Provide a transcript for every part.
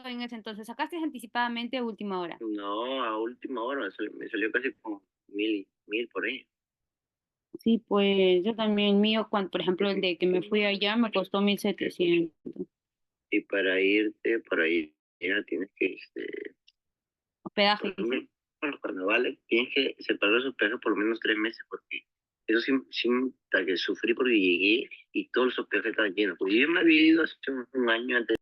en ese entonces? ¿Sacaste anticipadamente o última hora? No, a última hora me salió casi como 1000 por ahí. Sí, pues yo también mío, cuando, por ejemplo, el de que me fui allá me costó 1.700. Y para irte, para ir, ya tienes que, por Hospedaje, ejemplo, dice. con los carnavales, tienes que separar los hospedajes por lo menos 3 meses, porque eso hasta que sufrí porque llegué y todos los hospedajes estaban llenos. Porque yo me había ido hace un año antes.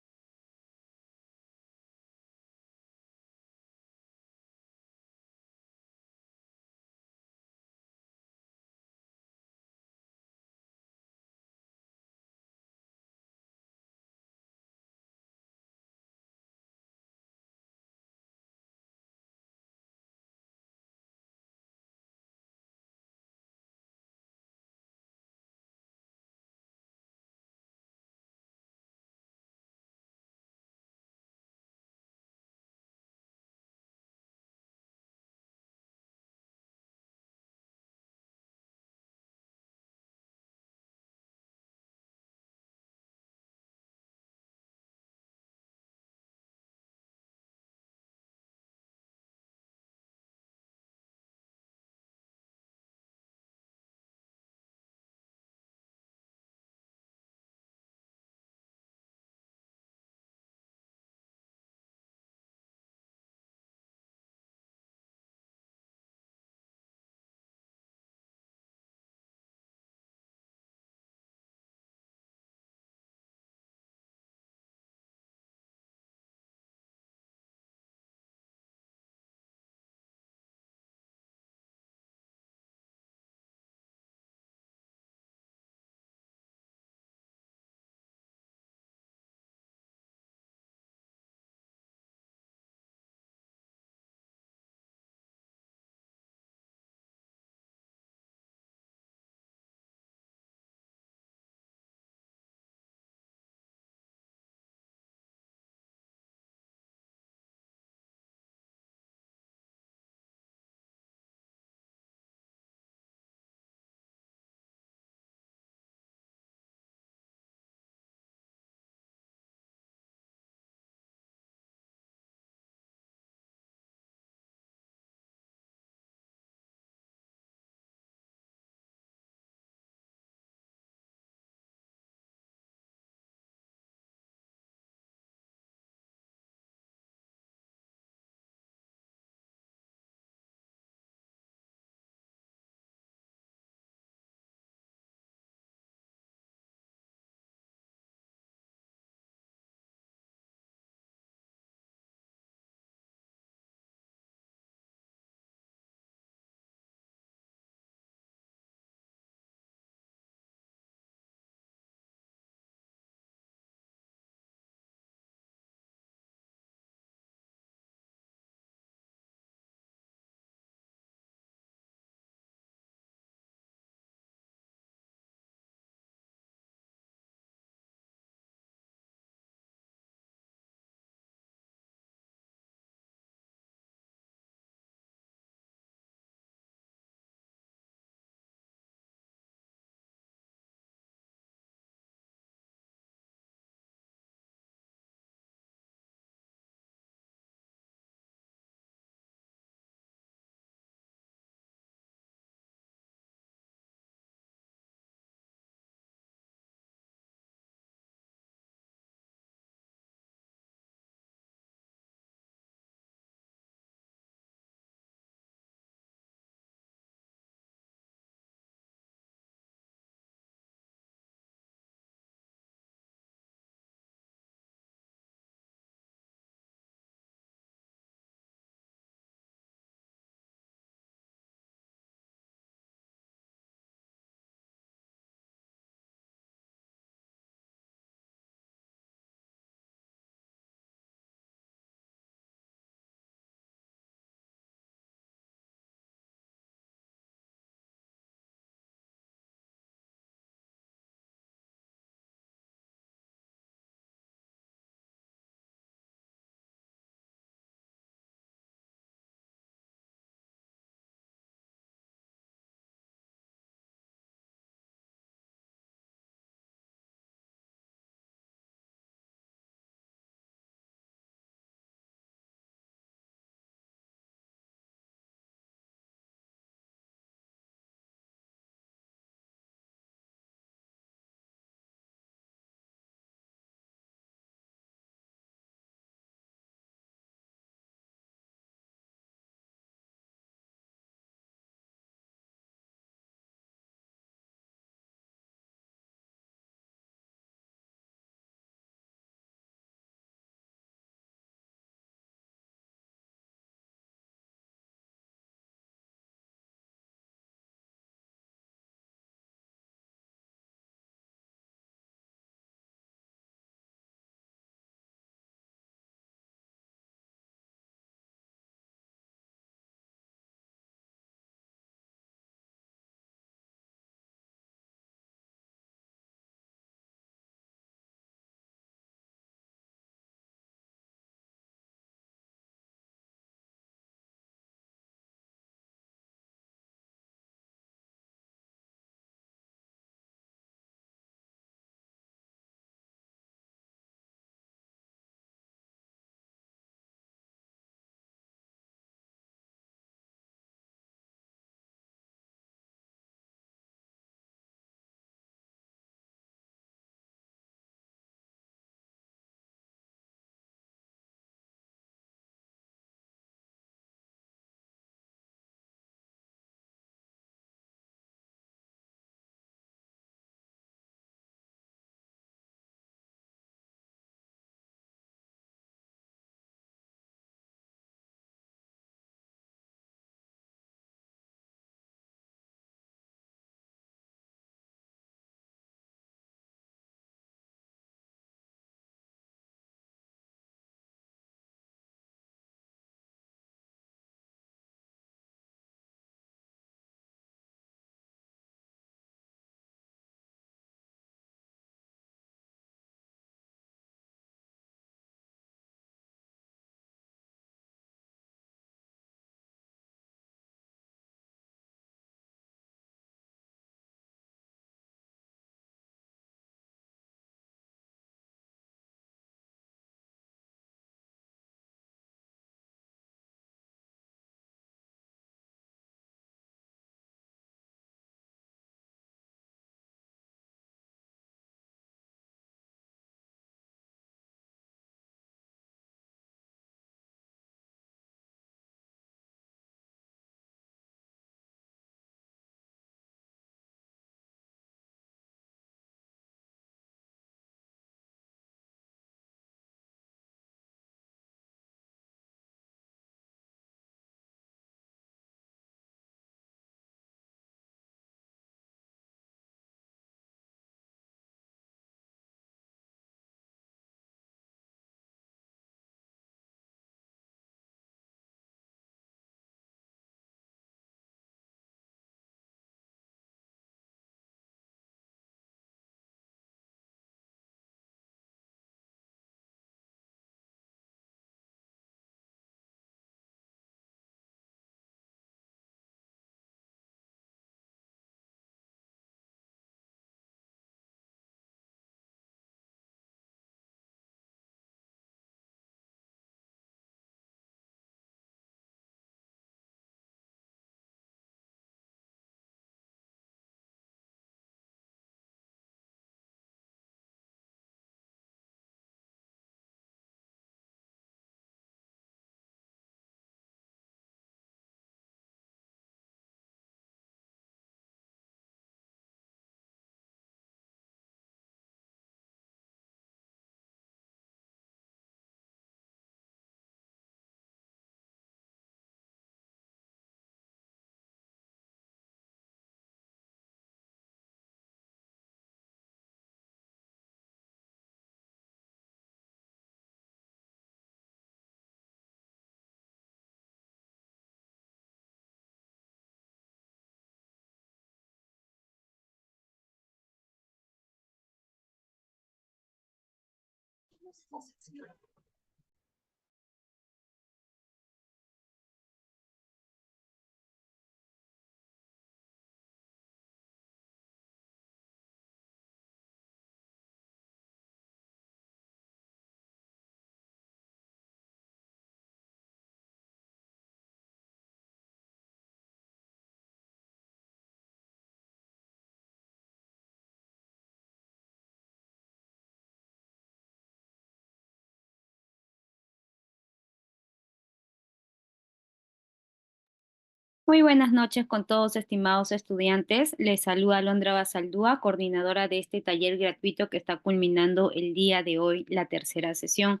Muy buenas noches con todos, estimados estudiantes. Les saluda Alondra Basaldúa, coordinadora de este taller gratuito que está culminando el día de hoy, la tercera sesión.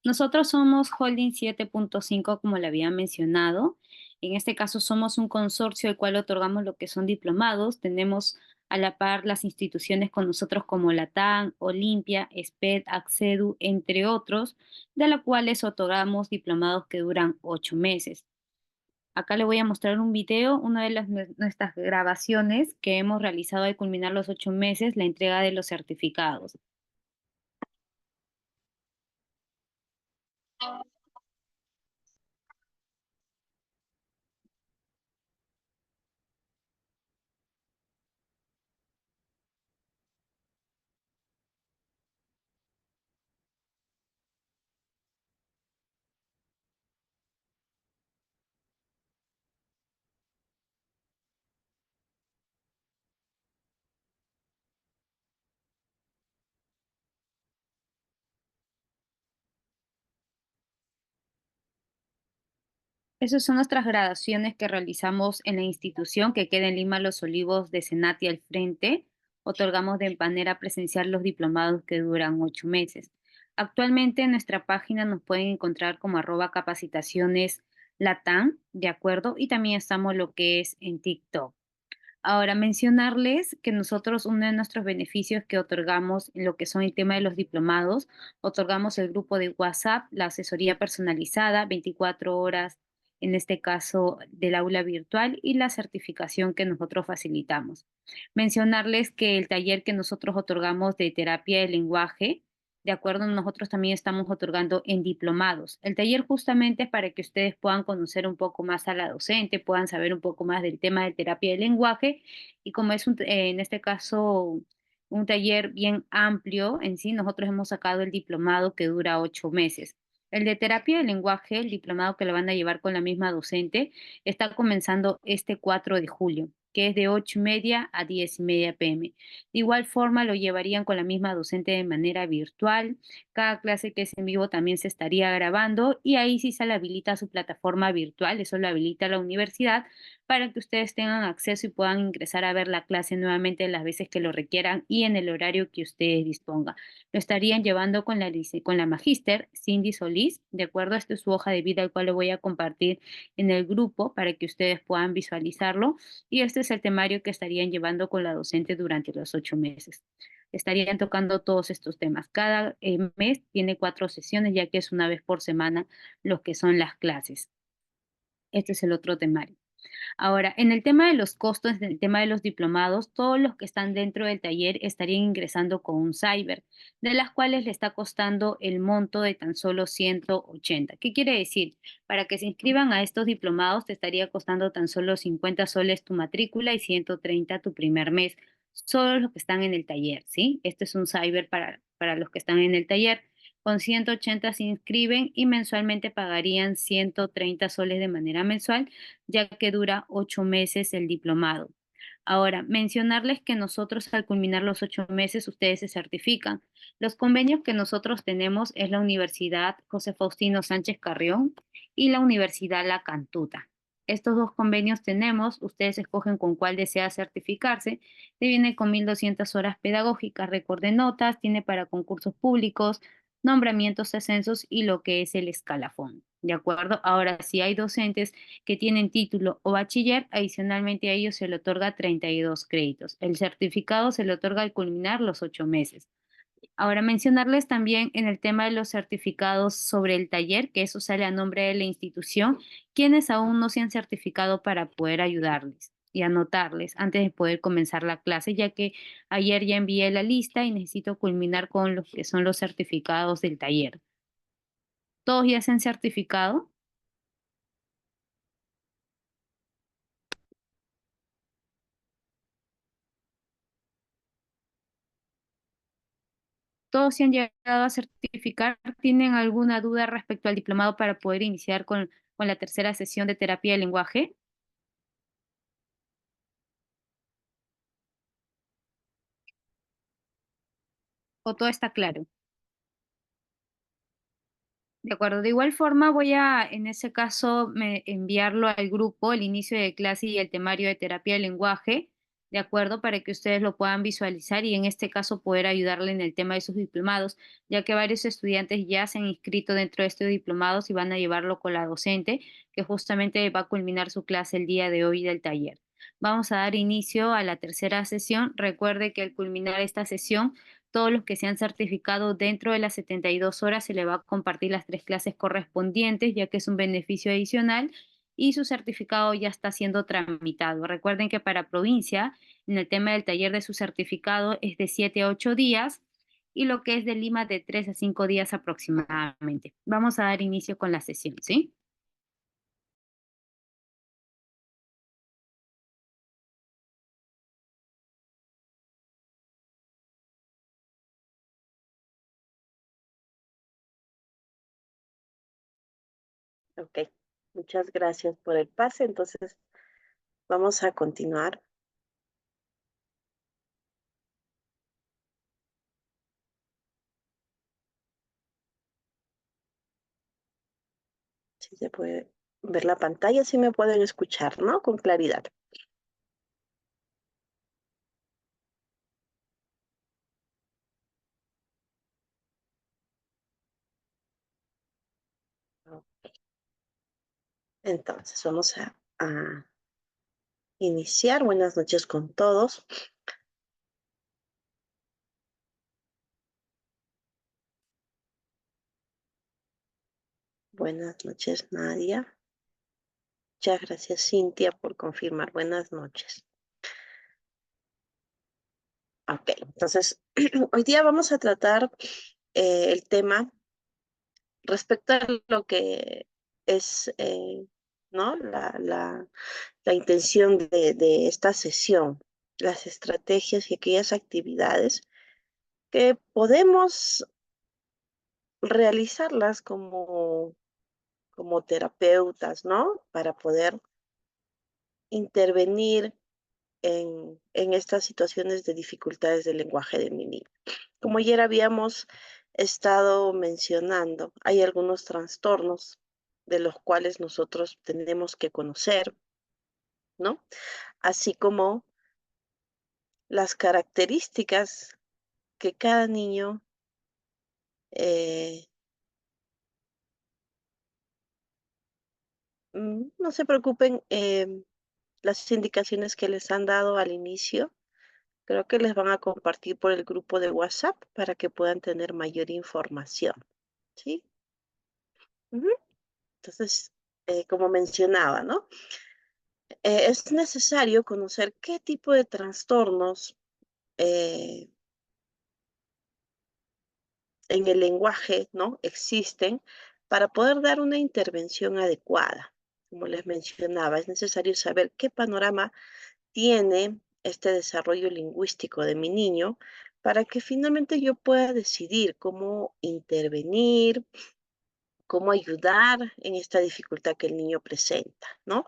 Nosotros somos Holding 7.5, como le había mencionado. En este caso somos un consorcio al cual otorgamos lo que son diplomados. Tenemos a la par las instituciones con nosotros como Latam, Olimpia, SPED, Accedu, entre otros, de las cuales otorgamos diplomados que duran 8 meses. Acá le voy a mostrar un video, una de nuestras grabaciones que hemos realizado al culminar los 8 meses, la entrega de los certificados. Esas son nuestras graduaciones que realizamos en la institución que queda en Lima, Los Olivos de Senati al frente. Otorgamos de manera presencial los diplomados que duran 8 meses. Actualmente en nuestra página nos pueden encontrar como @capacitaciones Latam, ¿de acuerdo? Y también estamos lo que es en TikTok. Ahora, mencionarles que nosotros, uno de nuestros beneficios que otorgamos en lo que son el tema de los diplomados, otorgamos el grupo de WhatsApp, la asesoría personalizada, 24 horas, en este caso del aula virtual y la certificación que nosotros facilitamos. Mencionarles que el taller que nosotros otorgamos de terapia de lenguaje, de acuerdo, nosotros también estamos otorgando en diplomados. El taller justamente es para que ustedes puedan conocer un poco más a la docente, puedan saber un poco más del tema de terapia del lenguaje y como es en este caso un taller bien amplio en sí, nosotros hemos sacado el diplomado que dura 8 meses. El de terapia del lenguaje, el diplomado que lo van a llevar con la misma docente, está comenzando este 4 de julio, que es de 8:30 a 10:30 p.m. De igual forma, lo llevarían con la misma docente de manera virtual. Cada clase que es en vivo también se estaría grabando y ahí sí se le habilita su plataforma virtual, eso lo habilita la universidad para que ustedes tengan acceso y puedan ingresar a ver la clase nuevamente las veces que lo requieran y en el horario que ustedes dispongan. Lo estarían llevando con la magíster Cindy Solís, de acuerdo, esta es su hoja de vida, el cual lo voy a compartir en el grupo para que ustedes puedan visualizarlo. Y este es el temario que estarían llevando con la docente durante los 8 meses. Estarían tocando todos estos temas. Cada mes tiene 4 sesiones, ya que es una vez por semana lo que son las clases. Este es el otro temario. Ahora, en el tema de los costos, en el tema de los diplomados, todos los que están dentro del taller estarían ingresando con un cyber, de las cuales le está costando el monto de tan solo 180. ¿Qué quiere decir? Para que se inscriban a estos diplomados te estaría costando tan solo 50 soles tu matrícula y 130 tu primer mes. Solo los que están en el taller, ¿sí? Este es un cyber para los que están en el taller. Con 180 se inscriben y mensualmente pagarían 130 soles de manera mensual ya que dura 8 meses el diplomado. Ahora, mencionarles que nosotros al culminar los 8 meses ustedes se certifican. Los convenios que nosotros tenemos es la Universidad José Faustino Sánchez Carrión y la Universidad La Cantuta. Estos dos convenios tenemos, ustedes escogen con cuál desea certificarse. Te viene con 1.200 horas pedagógicas, récord de notas, tiene para concursos públicos, nombramientos, ascensos y lo que es el escalafón. ¿De acuerdo? Ahora, si hay docentes que tienen título o bachiller, adicionalmente a ellos se le otorga 32 créditos. El certificado se le otorga al culminar los 8 meses. Ahora, mencionarles también en el tema de los certificados sobre el taller, que eso sale a nombre de la institución, quienes aún no se han certificado para poder ayudarles. y anotarles antes de poder comenzar la clase, ya que ayer ya envié la lista y necesito culminar con los que son los certificados del taller. ¿Todos ya se han certificado? ¿Todos se han llegado a certificar? ¿Tienen alguna duda respecto al diplomado para poder iniciar con la tercera sesión de terapia de lenguaje? ¿O todo está claro? De acuerdo, de igual forma voy a, en ese caso, enviarlo al grupo, el inicio de clase y el temario de terapia de lenguaje, de acuerdo, para que ustedes lo puedan visualizar y en este caso poder ayudarle en el tema de sus diplomados, ya que varios estudiantes ya se han inscrito dentro de estos diplomados y van a llevarlo con la docente, que justamente va a culminar su clase el día de hoy del taller. Vamos a dar inicio a la tercera sesión. Recuerde que al culminar esta sesión, todos los que se han certificado dentro de las 72 horas se le va a compartir las 3 clases correspondientes, ya que es un beneficio adicional y su certificado ya está siendo tramitado. Recuerden que para provincia, en el tema del taller de su certificado es de 7 a 8 días y lo que es de Lima de 3 a 5 días aproximadamente. Vamos a dar inicio con la sesión, ¿sí? Ok, muchas gracias por el pase. Entonces, vamos a continuar. Si se puede ver la pantalla, si me pueden escuchar, ¿no? Con claridad. Ok. Entonces, vamos a iniciar. Buenas noches con todos. Buenas noches, Nadia. Muchas gracias, Cintia, por confirmar. Buenas noches. Ok, entonces, hoy día vamos a tratar el tema respecto a lo que es, ¿no? La intención de esta sesión, las estrategias y aquellas actividades que podemos realizarlas como terapeutas, ¿no? Para poder intervenir en estas situaciones de dificultades del lenguaje de mi niño. Como ayer habíamos estado mencionando, hay algunos trastornos de los cuales nosotros tenemos que conocer, ¿no? Así como las características que cada niño eh, no se preocupen, las indicaciones que les han dado al inicio, creo que les van a compartir por el grupo de WhatsApp para que puedan tener mayor información, ¿sí? Ujú. Entonces, como mencionaba, ¿no? Es necesario conocer qué tipo de trastornos eh, en el lenguaje, ¿no? Existen para poder dar una intervención adecuada. Como les mencionaba, es necesario saber qué panorama tiene este desarrollo lingüístico de mi niño para que finalmente yo pueda decidir cómo intervenir, cómo ayudar en esta dificultad que el niño presenta, ¿no?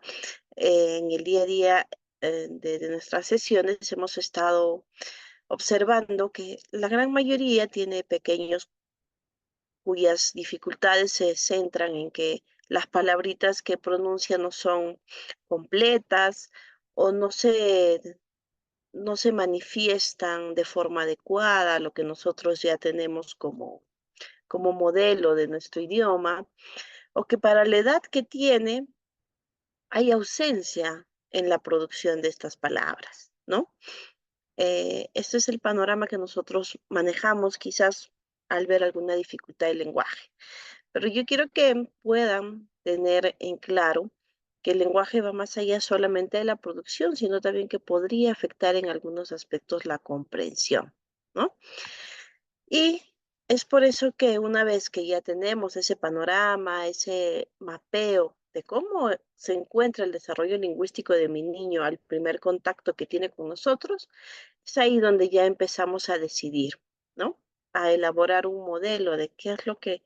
En el día a día de nuestras sesiones hemos estado observando que la gran mayoría tiene pequeños cuyas dificultades se centran en que las palabritas que pronuncia no son completas o no se manifiestan de forma adecuada, lo que nosotros ya tenemos como modelo de nuestro idioma, o que para la edad que tiene hay ausencia en la producción de estas palabras, ¿no? Este es el panorama que nosotros manejamos quizás al ver alguna dificultad de lenguaje. Pero yo quiero que puedan tener en claro que el lenguaje va más allá solamente de la producción, sino también que podría afectar en algunos aspectos la comprensión, ¿no? Y es por eso que una vez que ya tenemos ese panorama, ese mapeo de cómo se encuentra el desarrollo lingüístico de mi niño al primer contacto que tiene con nosotros, es ahí donde ya empezamos a decidir, ¿no? A elaborar un modelo de qué es lo que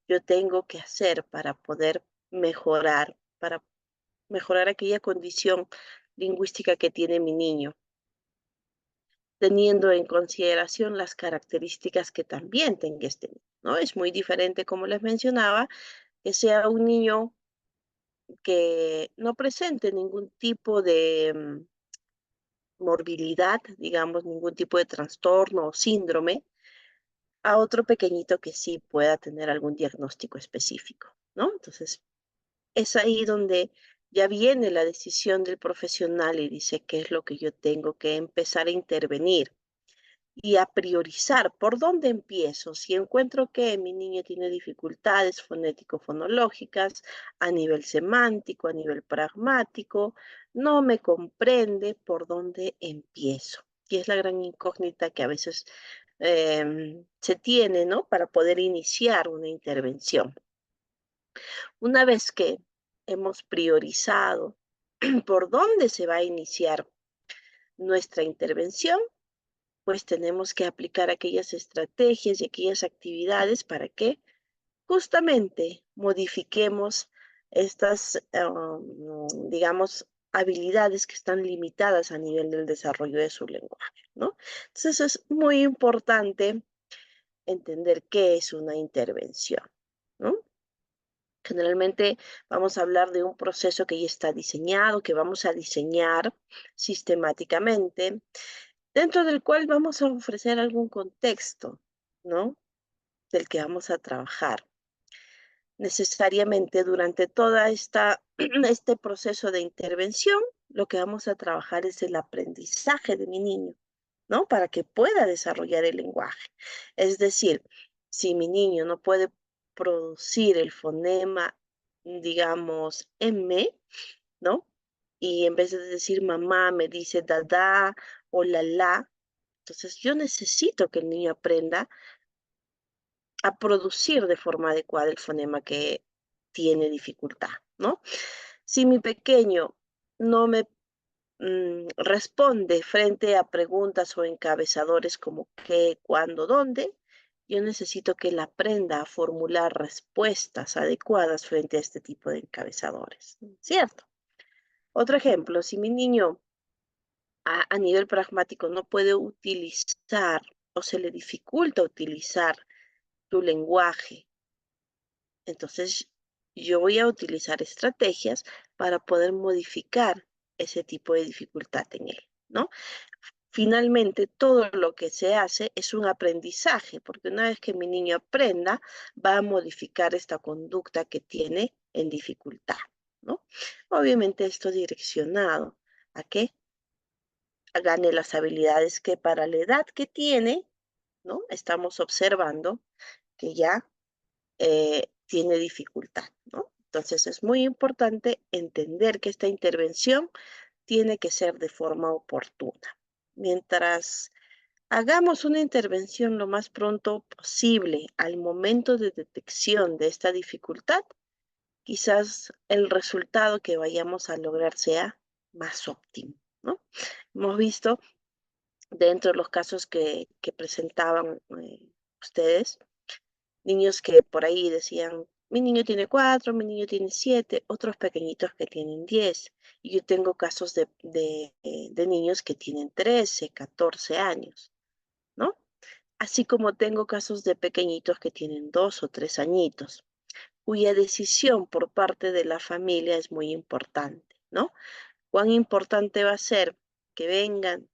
yo tengo que hacer para poder para mejorar aquella condición lingüística que tiene mi niño, teniendo en consideración las características que también tenga este niño, ¿no? Es muy diferente, como les mencionaba, que sea un niño que no presente ningún tipo de morbilidad, digamos, ningún tipo de trastorno o síndrome, a otro pequeñito que sí pueda tener algún diagnóstico específico, ¿no? Entonces, es ahí donde ya viene la decisión del profesional y dice qué es lo que yo tengo que empezar a intervenir y a priorizar por dónde empiezo. Si encuentro que mi niño tiene dificultades fonético-fonológicas a nivel semántico, a nivel pragmático, no me comprende por dónde empiezo. Y es la gran incógnita que a veces se tiene, ¿no? Para poder iniciar una intervención. Una vez que hemos priorizado por dónde se va a iniciar nuestra intervención, pues tenemos que aplicar aquellas estrategias y aquellas actividades para que justamente modifiquemos estas, digamos, habilidades que están limitadas a nivel del desarrollo de su lenguaje, ¿no? Entonces es muy importante entender qué es una intervención, ¿no? Generalmente vamos a hablar de un proceso que ya está diseñado, que vamos a diseñar sistemáticamente, dentro del cual vamos a ofrecer algún contexto, ¿no? Del que vamos a trabajar. Necesariamente durante toda este proceso de intervención, lo que vamos a trabajar es el aprendizaje de mi niño, ¿no? Para que pueda desarrollar el lenguaje. Es decir, si mi niño no puede producir el fonema, digamos, M, ¿no? Y en vez de decir mamá, me dice dada o la, entonces yo necesito que el niño aprenda a producir de forma adecuada el fonema que tiene dificultad, ¿no? Si mi pequeño no me responde frente a preguntas o encabezadores como qué, cuándo, dónde, yo necesito que él aprenda a formular respuestas adecuadas frente a este tipo de encabezadores, ¿cierto? Otro ejemplo, si mi niño a nivel pragmático no puede utilizar o se le dificulta utilizar tu lenguaje, entonces yo voy a utilizar estrategias para poder modificar ese tipo de dificultad en él, ¿no? Finalmente, todo lo que se hace es un aprendizaje, porque una vez que mi niño aprenda, va a modificar esta conducta que tiene en dificultad, ¿no? Obviamente esto direccionado a que gane las habilidades que para la edad que tiene, ¿no? Estamos observando que ya tiene dificultad, ¿no? Entonces es muy importante entender que esta intervención tiene que ser de forma oportuna. Mientras hagamos una intervención lo más pronto posible al momento de detección de esta dificultad, quizás el resultado que vayamos a lograr sea más óptimo, ¿no? Hemos visto dentro de los casos que presentaban ustedes, niños que por ahí decían, mi niño tiene 4, mi niño tiene 7, otros pequeñitos que tienen 10. Y yo tengo casos de niños que tienen 13, 14 años, ¿no? Así como tengo casos de pequeñitos que tienen 2 o 3 añitos, cuya decisión por parte de la familia es muy importante, ¿no? Cuán importante va a ser que vengan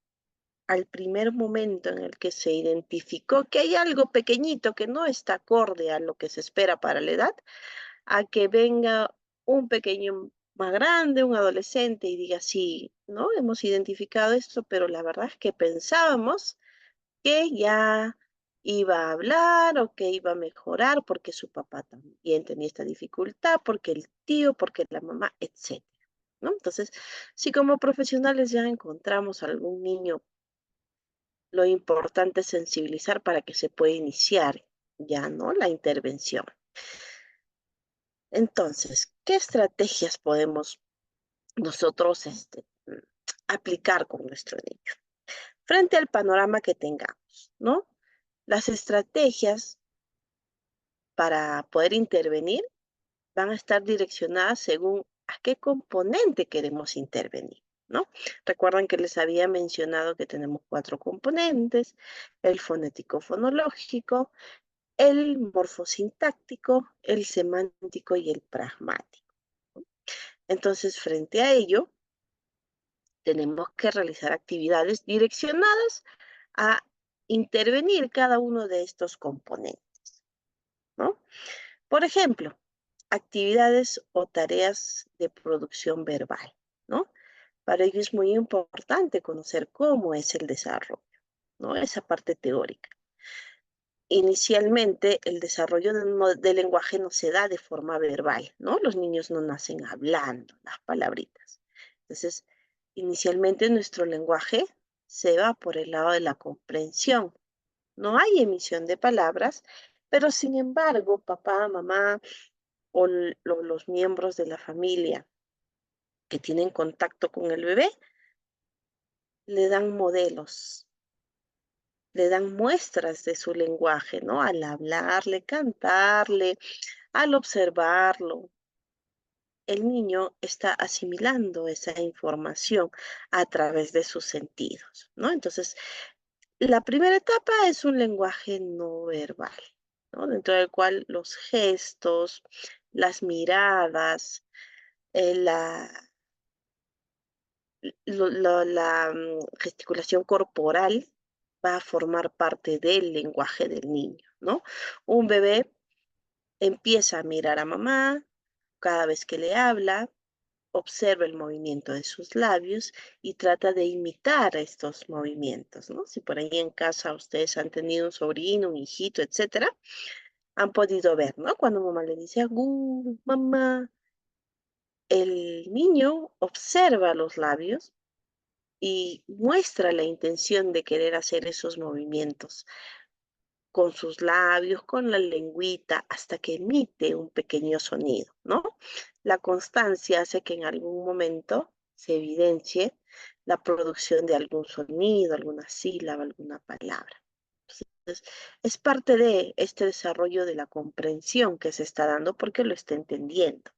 al primer momento en el que se identificó que hay algo pequeñito que no está acorde a lo que se espera para la edad, a que venga un pequeño más grande, un adolescente y diga, sí, ¿no? Hemos identificado esto, pero la verdad es que pensábamos que ya iba a hablar o que iba a mejorar porque su papá también tenía esta dificultad, porque el tío, porque la mamá, etc. ¿no? Entonces, si como profesionales ya encontramos algún niño, lo importante es sensibilizar para que se pueda iniciar ya, ¿no? La intervención. Entonces, ¿qué estrategias podemos nosotros aplicar con nuestro niño? Frente al panorama que tengamos, ¿no? Las estrategias para poder intervenir van a estar direccionadas según a qué componente queremos intervenir, ¿no? Recuerdan que les había mencionado que tenemos 4 componentes: el fonético fonológico, el morfosintáctico, el semántico y el pragmático. Entonces, frente a ello, tenemos que realizar actividades direccionadas a intervenir cada uno de estos componentes, ¿no? Por ejemplo, actividades o tareas de producción verbal, ¿no? Para ello es muy importante conocer cómo es el desarrollo, ¿no? Esa parte teórica. Inicialmente, el desarrollo del lenguaje no se da de forma verbal, ¿no? Los niños no nacen hablando las palabritas. Entonces, inicialmente nuestro lenguaje se va por el lado de la comprensión. No hay emisión de palabras, pero sin embargo, papá, mamá o los miembros de la familia que tienen contacto con el bebé le dan modelos, le dan muestras de su lenguaje, ¿no? Al hablarle, cantarle, al observarlo, el niño está asimilando esa información a través de sus sentidos, ¿no? Entonces, la primera etapa es un lenguaje no verbal, ¿no? Dentro del cual los gestos, las miradas, la gesticulación corporal va a formar parte del lenguaje del niño, ¿no? Un bebé empieza a mirar a mamá cada vez que le habla, observa el movimiento de sus labios y trata de imitar estos movimientos, ¿no? Si por ahí en casa ustedes han tenido un sobrino, un hijito, etcétera, han podido ver, ¿no? Cuando mamá le dice, agu, mamá, el niño observa los labios y muestra la intención de querer hacer esos movimientos con sus labios, con la lengüita, hasta que emite un pequeño sonido, ¿no? La constancia hace que en algún momento se evidencie la producción de algún sonido, alguna sílaba, alguna palabra. Entonces, es parte de este desarrollo de la comprensión que se está dando porque lo está entendiendo,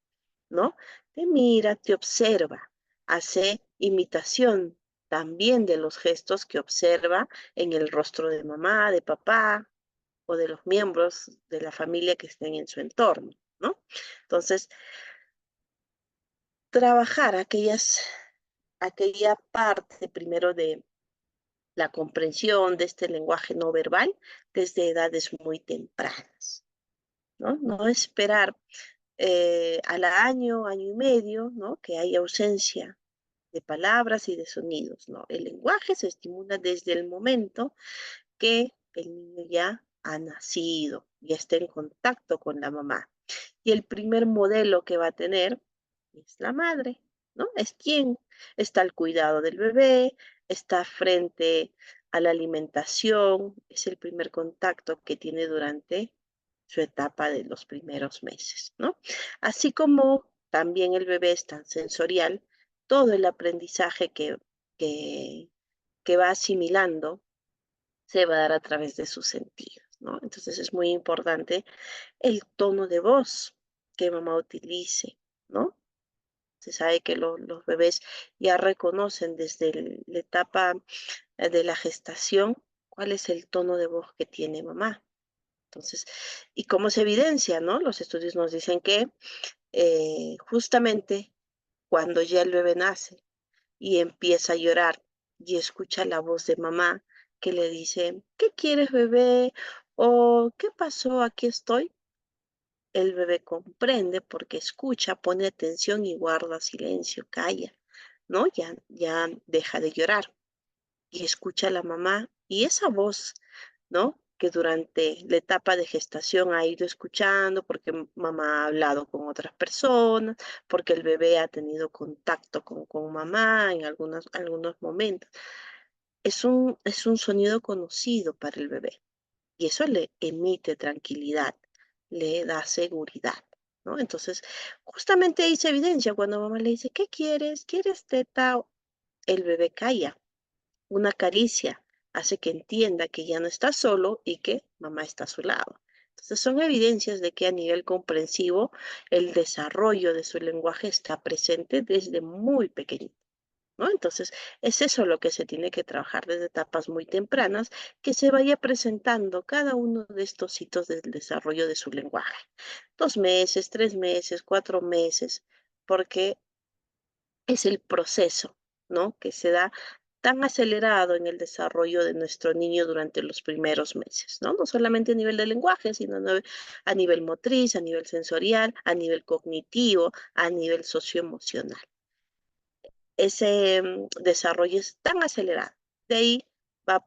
¿no? Te mira, te observa, hace imitación también de los gestos que observa en el rostro de mamá, de papá o de los miembros de la familia que estén en su entorno, ¿no? Entonces, trabajar aquella parte primero de la comprensión de este lenguaje no verbal desde edades muy tempranas, ¿no? No esperar al año, año y medio, ¿no? Que haya ausencia de palabras y de sonidos, ¿no? El lenguaje se estimula desde el momento que el niño ya ha nacido, ya está en contacto con la mamá. Y el primer modelo que va a tener es la madre, ¿no? Es quien está al cuidado del bebé, está frente a la alimentación, es el primer contacto que tiene durante su etapa de los primeros meses, ¿no? Así como también el bebé es tan sensorial, todo el aprendizaje que, que va asimilando se va a dar a través de sus sentidos, ¿no? Entonces es muy importante el tono de voz que mamá utilice, ¿no? Se sabe que los bebés ya reconocen desde la etapa de la gestación cuál es el tono de voz que tiene mamá. Entonces, ¿y cómo se evidencia, no? Los estudios nos dicen que justamente cuando ya el bebé nace y empieza a llorar y escucha la voz de mamá que le dice, ¿qué quieres, bebé? O ¿qué pasó? Aquí estoy. El bebé comprende porque escucha, pone atención y guarda silencio, calla, ¿no? Ya deja de llorar y escucha a la mamá y esa voz, ¿no? que durante la etapa de gestación ha ido escuchando porque mamá ha hablado con otras personas, porque el bebé ha tenido contacto con mamá en algunos momentos. Es un sonido conocido para el bebé y eso le emite tranquilidad, le da seguridad, ¿no? Entonces, justamente ahí se evidencia cuando mamá le dice, ¿qué quieres? ¿Quieres teta? El bebé calla. Una caricia hace que entienda que ya no está solo y que mamá está a su lado. Entonces son evidencias de que a nivel comprensivo el desarrollo de su lenguaje está presente desde muy pequeñito, ¿no? Entonces es eso lo que se tiene que trabajar desde etapas muy tempranas, que se vaya presentando cada uno de estos hitos del desarrollo de su lenguaje. 2 meses, 3 meses, 4 meses, porque es el proceso, ¿no? Que se da tan acelerado en el desarrollo de nuestro niño durante los primeros meses, ¿no? No solamente a nivel de lenguaje, sino a nivel motriz, a nivel sensorial, a nivel cognitivo, a nivel socioemocional. Ese desarrollo es tan acelerado. De ahí va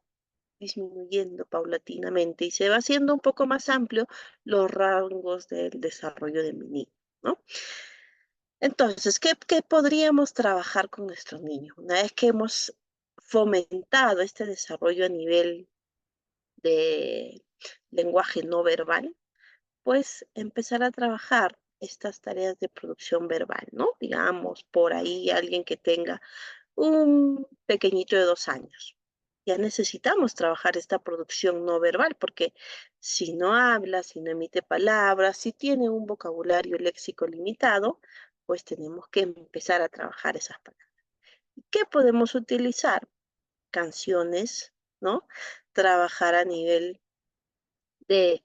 disminuyendo paulatinamente y se va haciendo un poco más amplio los rangos del desarrollo de mi niño, ¿no? Entonces, ¿qué podríamos trabajar con nuestros niños? Una vez que hemos fomentado este desarrollo a nivel de lenguaje no verbal, pues empezar a trabajar estas tareas de producción verbal, ¿no? Digamos, por ahí alguien que tenga un pequeñito de 2 años. Ya necesitamos trabajar esta producción no verbal porque si no habla, si no emite palabras, si tiene un vocabulario léxico limitado, pues tenemos que empezar a trabajar esas palabras. ¿Qué podemos utilizar? Canciones, ¿no? Trabajar a nivel de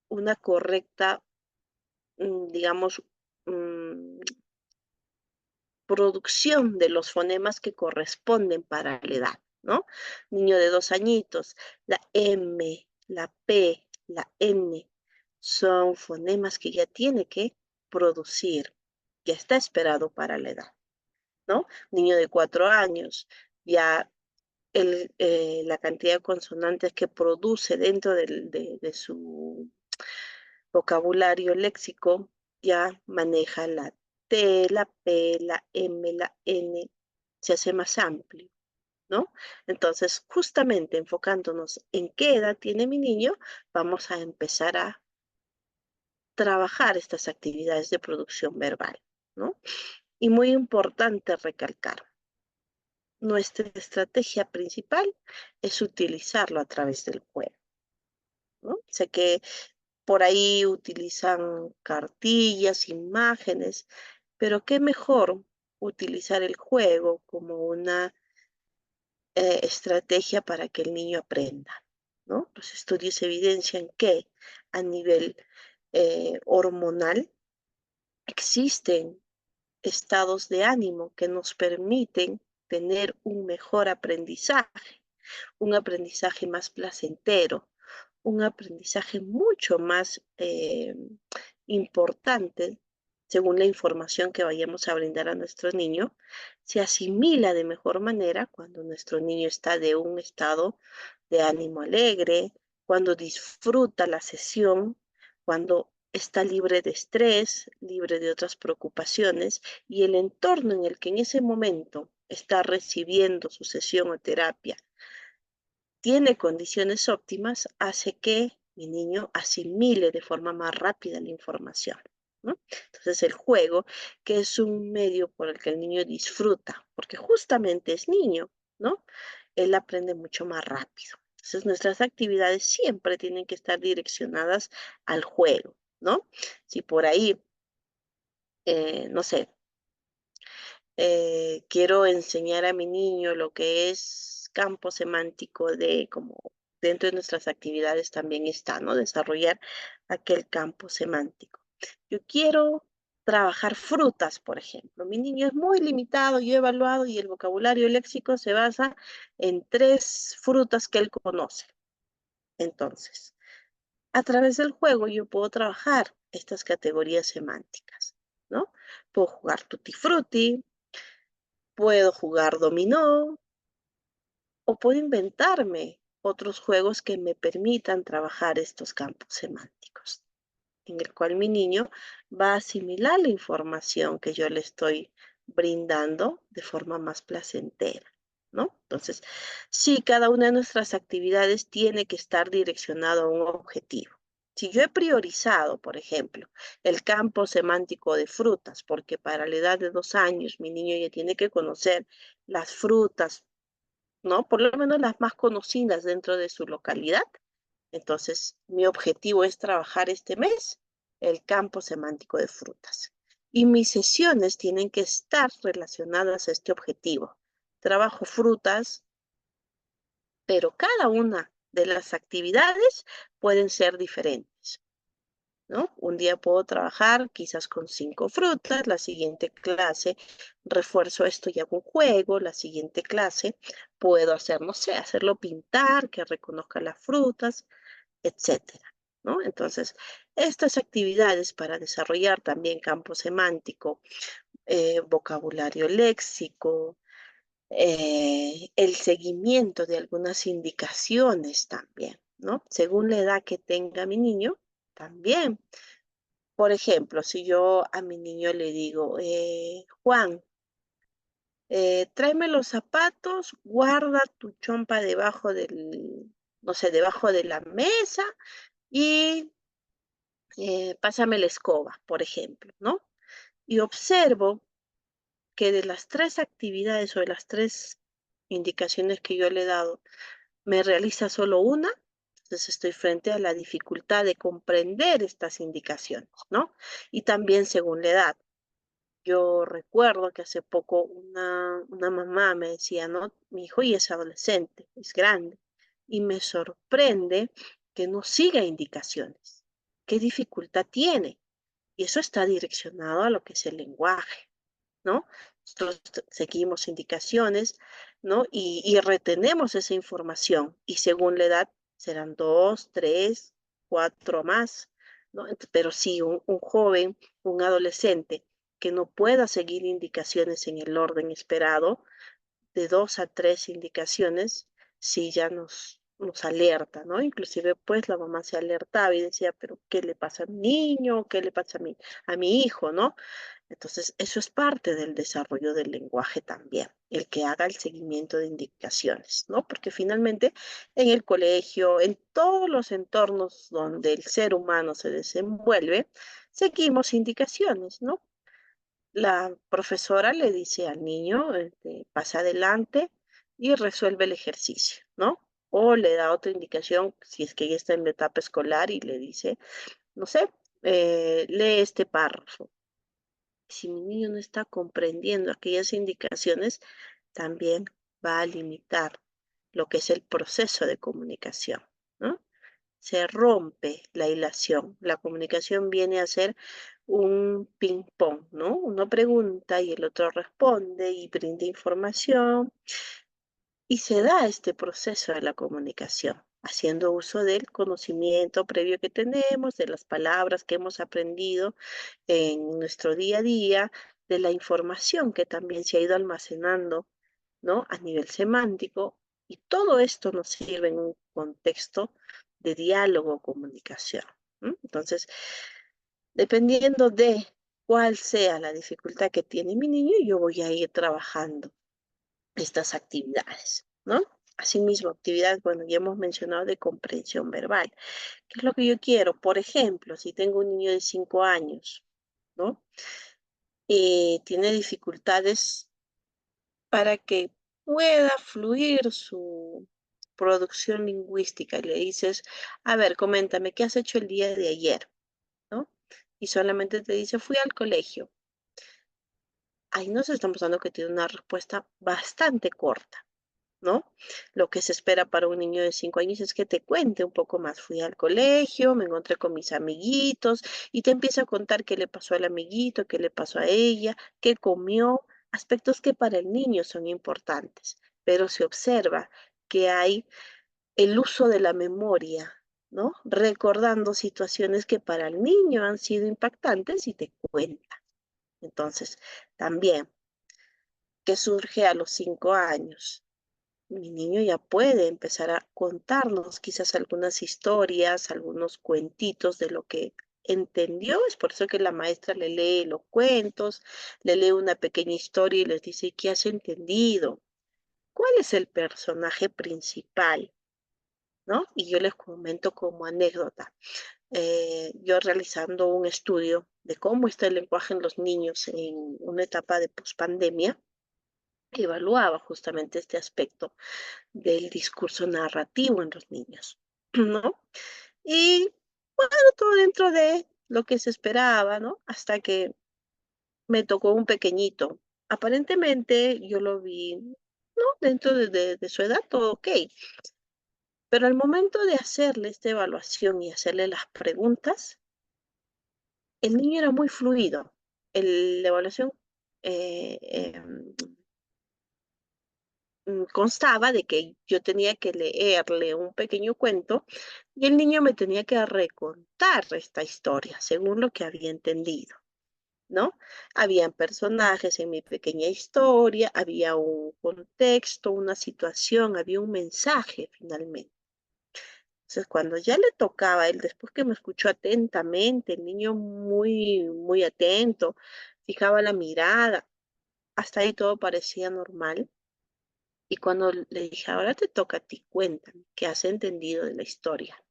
una correcta, digamos, mm, producción de los fonemas que corresponden para la edad, ¿no? Niño de 2 añitos, la M, la P, la N, son fonemas que ya tiene que producir, ya está esperado para la edad, ¿no? Niño de 4 años, ya la cantidad de consonantes que produce dentro de su vocabulario léxico ya maneja la T, la P, la M, la N, se hace más amplio, ¿no? Entonces, justamente enfocándonos en qué edad tiene mi niño, vamos a empezar a trabajar estas actividades de producción verbal, ¿no? Y muy importante recalcar, nuestra estrategia principal es utilizarlo a través del juego, ¿no? Sé que por ahí utilizan cartillas, imágenes, pero qué mejor utilizar el juego como una estrategia para que el niño aprenda, ¿no? Los estudios evidencian que a nivel hormonal existen estados de ánimo que nos permiten tener un mejor aprendizaje, un aprendizaje más placentero, un aprendizaje mucho más importante según la información que vayamos a brindar a nuestro niño, se asimila de mejor manera cuando nuestro niño está de un estado de ánimo alegre, cuando disfruta la sesión, cuando está libre de estrés, libre de otras preocupaciones y el entorno en el que en ese momento está recibiendo su sesión o terapia tiene condiciones óptimas, hace que mi niño asimile de forma más rápida la información, ¿no? Entonces el juego, que es un medio por el que el niño disfruta, porque justamente es niño, ¿no? Él aprende mucho más rápido. Entonces nuestras actividades siempre tienen que estar direccionadas al juego, ¿no? Si por ahí, no sé, quiero enseñar a mi niño lo que es campo semántico de como dentro de nuestras actividades también está, ¿no? Desarrollar aquel campo semántico. Yo quiero trabajar frutas, por ejemplo. Mi niño es muy limitado, yo he evaluado y el vocabulario léxico se basa en 3 frutas que él conoce. Entonces, a través del juego yo puedo trabajar estas categorías semánticas, ¿no? Puedo jugar tutti frutti, puedo jugar dominó o puedo inventarme otros juegos que me permitan trabajar estos campos semánticos, en el cual mi niño va a asimilar la información que yo le estoy brindando de forma más placentera, ¿no? Entonces, sí, cada una de nuestras actividades tiene que estar direccionado a un objetivo. Si yo he priorizado, por ejemplo, el campo semántico de frutas, porque para la edad de 2 años mi niño ya tiene que conocer las frutas, ¿no? Por lo menos las más conocidas dentro de su localidad. Entonces, mi objetivo es trabajar este mes el campo semántico de frutas. Y mis sesiones tienen que estar relacionadas a este objetivo. Trabajo frutas, pero cada una de las actividades pueden ser diferentes, ¿no? Un día puedo trabajar quizás con 5 frutas, la siguiente clase refuerzo esto y hago un juego, la siguiente clase puedo hacer, no sé, hacerlo pintar, que reconozca las frutas, etcétera, ¿no? Entonces, estas actividades para desarrollar también campo semántico, vocabulario léxico, el seguimiento de algunas indicaciones también, ¿no? Según la edad que tenga mi niño, también. Por ejemplo, si yo a mi niño le digo, Juan, tráeme los zapatos, guarda tu chompa debajo del, no sé, debajo de la mesa y pásame la escoba, por ejemplo, ¿no? Y observo que de las 3 actividades o de las 3 indicaciones que yo le he dado, me realiza solo una, entonces estoy frente a la dificultad de comprender estas indicaciones, ¿no? Y también según la edad. Yo recuerdo que hace poco una mamá me decía, no, mi hijo ya es adolescente, es grande, y me sorprende que no siga indicaciones. ¿Qué dificultad tiene? Y eso está direccionado a lo que es el lenguaje, ¿no? Nosotros seguimos indicaciones, ¿no? Y retenemos esa información. Y según la edad, serán 2, 3, 4 más, ¿no? Pero sí, un joven, un adolescente que no pueda seguir indicaciones en el orden esperado, de 2 a 3 indicaciones, sí ya nos alerta, ¿no? Inclusive pues la mamá se alertaba y decía, pero ¿qué le pasa a mi niño? ¿Qué le pasa a mi hijo? ¿No? Entonces, eso es parte del desarrollo del lenguaje también, el que haga el seguimiento de indicaciones, ¿no? Porque finalmente en el colegio, en todos los entornos donde el ser humano se desenvuelve, seguimos indicaciones, ¿no? La profesora le dice al niño, pasa adelante y resuelve el ejercicio, ¿no? O le da otra indicación si es que ya está en la etapa escolar y le dice, no sé, lee este párrafo. Si mi niño no está comprendiendo aquellas indicaciones, también va a limitar lo que es el proceso de comunicación, ¿no? Se rompe la hilación. La comunicación viene a ser un ping-pong, ¿no? Uno pregunta y el otro responde y brinda información y se da este proceso de la comunicación, haciendo uso del conocimiento previo que tenemos, de las palabras que hemos aprendido en nuestro día a día, de la información que también se ha ido almacenando, ¿no? A nivel semántico, y todo esto nos sirve en un contexto de diálogo o comunicación. Entonces, dependiendo de cuál sea la dificultad que tiene mi niño, yo voy a ir trabajando estas actividades, ¿no? Asimismo, actividades, bueno, ya hemos mencionado de comprensión verbal. ¿Qué es lo que yo quiero? Por ejemplo, si tengo un niño de 5 años, ¿no? Y tiene dificultades para que pueda fluir su producción lingüística. Y le dices, a ver, coméntame, ¿qué has hecho el día de ayer? ¿No? Y solamente te dice, fui al colegio. Ahí nos estamos dando que tiene una respuesta bastante corta, ¿no? Lo que se espera para un niño de 5 años es que te cuente un poco más. Fui al colegio, me encontré con mis amiguitos y te empieza a contar qué le pasó al amiguito, qué le pasó a ella, qué comió, aspectos que para el niño son importantes, pero se observa que hay el uso de la memoria, ¿no? Recordando situaciones que para el niño han sido impactantes y te cuenta. Entonces, también, ¿qué surge a los 5 años? mi niño ya puede empezar a contarnos quizás algunas historias, algunos cuentitos de lo que entendió. Es por eso que la maestra le lee los cuentos, le lee una pequeña historia y les dice, ¿qué has entendido? ¿Cuál es el personaje principal? ¿No? Y yo les comento como anécdota. Yo realizando un estudio de cómo está el lenguaje en los niños en una etapa de pospandemia, evaluaba justamente este aspecto del discurso narrativo en los niños, ¿no? Y bueno, todo dentro de lo que se esperaba, ¿no? Hasta que me tocó un pequeñito. Aparentemente yo lo vi, ¿no? Dentro de su edad, todo ok. Pero al momento de hacerle esta evaluación y hacerle las preguntas, el niño era muy fluido. La evaluación eh, em, constaba de que yo tenía que leerle un pequeño cuento y el niño me tenía que recontar esta historia según lo que había entendido, ¿no? Habían personajes en mi pequeña historia, había un contexto, una situación, había un mensaje finalmente. Entonces, cuando ya le tocaba a él, después que me escuchó atentamente, el niño muy, muy atento, fijaba la mirada, hasta ahí todo parecía normal. Y cuando le dije, ahora te toca a ti, cuéntame, ¿qué has entendido de la historia?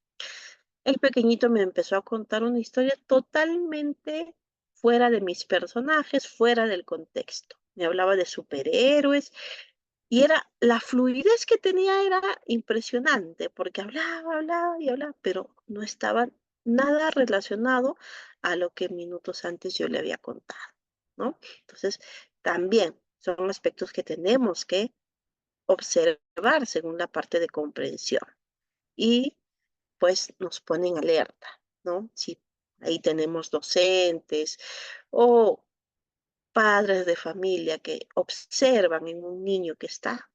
El pequeñito me empezó a contar una historia totalmente fuera de mis personajes, fuera del contexto. Me hablaba de superhéroes y era la fluidez que tenía era impresionante, porque hablaba, hablaba y hablaba, pero no estaba nada relacionado a lo que minutos antes yo le había contado, ¿no? Entonces, también son aspectos que tenemos que observar según la parte de comprensión y pues nos ponen alerta, ¿no? Si ahí tenemos docentes o padres de familia que observan en un niño que está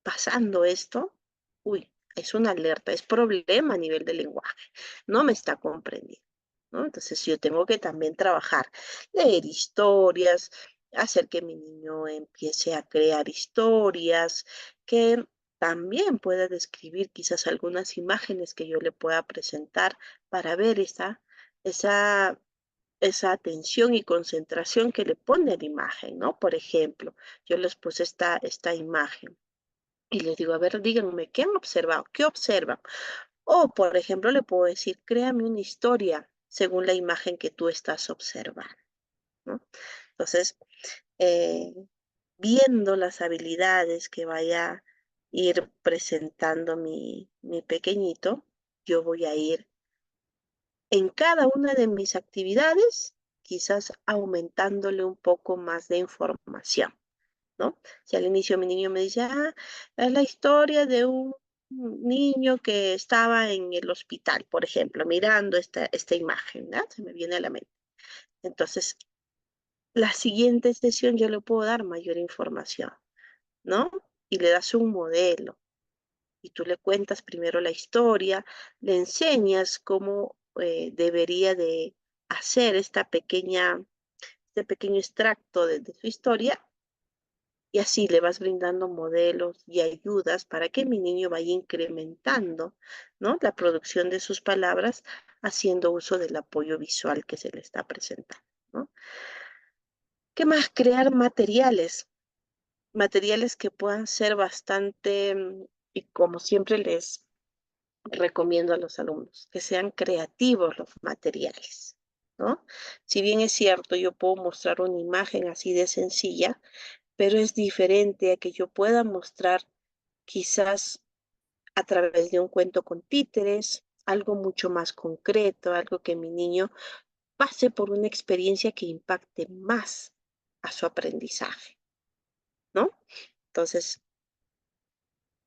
pasando esto, uy, es una alerta, es problema a nivel de lenguaje, no me está comprendiendo, ¿no? Entonces yo tengo que también trabajar, leer historias, hacer que mi niño empiece a crear historias, que también pueda describir quizás algunas imágenes que yo le pueda presentar para ver esa, esa atención y concentración que le pone a la imagen, ¿no? Por ejemplo, yo les puse esta imagen y les digo, a ver, díganme, ¿qué han observado? ¿Qué observan? O, por ejemplo, le puedo decir, créame una historia según la imagen que tú estás observando, ¿no? Entonces, eh, viendo las habilidades que vaya a ir presentando mi pequeñito, yo voy a ir en cada una de mis actividades, quizás aumentándole un poco más de información. ¿No? Si al inicio mi niño me dice, es la historia de un niño que estaba en el hospital, por ejemplo, mirando esta imagen, ¿no? Se me viene a la mente. Entonces, la siguiente sesión yo le puedo dar mayor información, ¿no? Y le das un modelo y tú le cuentas primero la historia, le enseñas cómo debería de hacer este pequeño extracto de su historia y así le vas brindando modelos y ayudas para que mi niño vaya incrementando, ¿no? La producción de sus palabras haciendo uso del apoyo visual que se le está presentando, ¿no? ¿Qué más? Crear materiales que puedan ser bastante, y como siempre les recomiendo a los alumnos, que sean creativos los materiales, ¿no? Si bien es cierto, yo puedo mostrar una imagen así de sencilla, pero es diferente a que yo pueda mostrar quizás a través de un cuento con títeres, algo mucho más concreto, algo que mi niño pase por una experiencia que impacte más a su aprendizaje, ¿no? Entonces,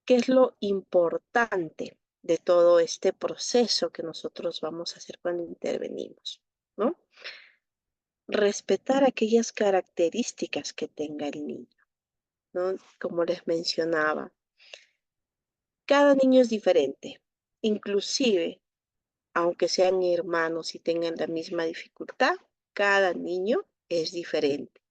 ¿qué es lo importante de todo este proceso que nosotros vamos a hacer cuando intervenimos, ¿no? Respetar aquellas características que tenga el niño, ¿no? Como les mencionaba, cada niño es diferente, inclusive aunque sean hermanos y tengan la misma dificultad, cada niño es diferente.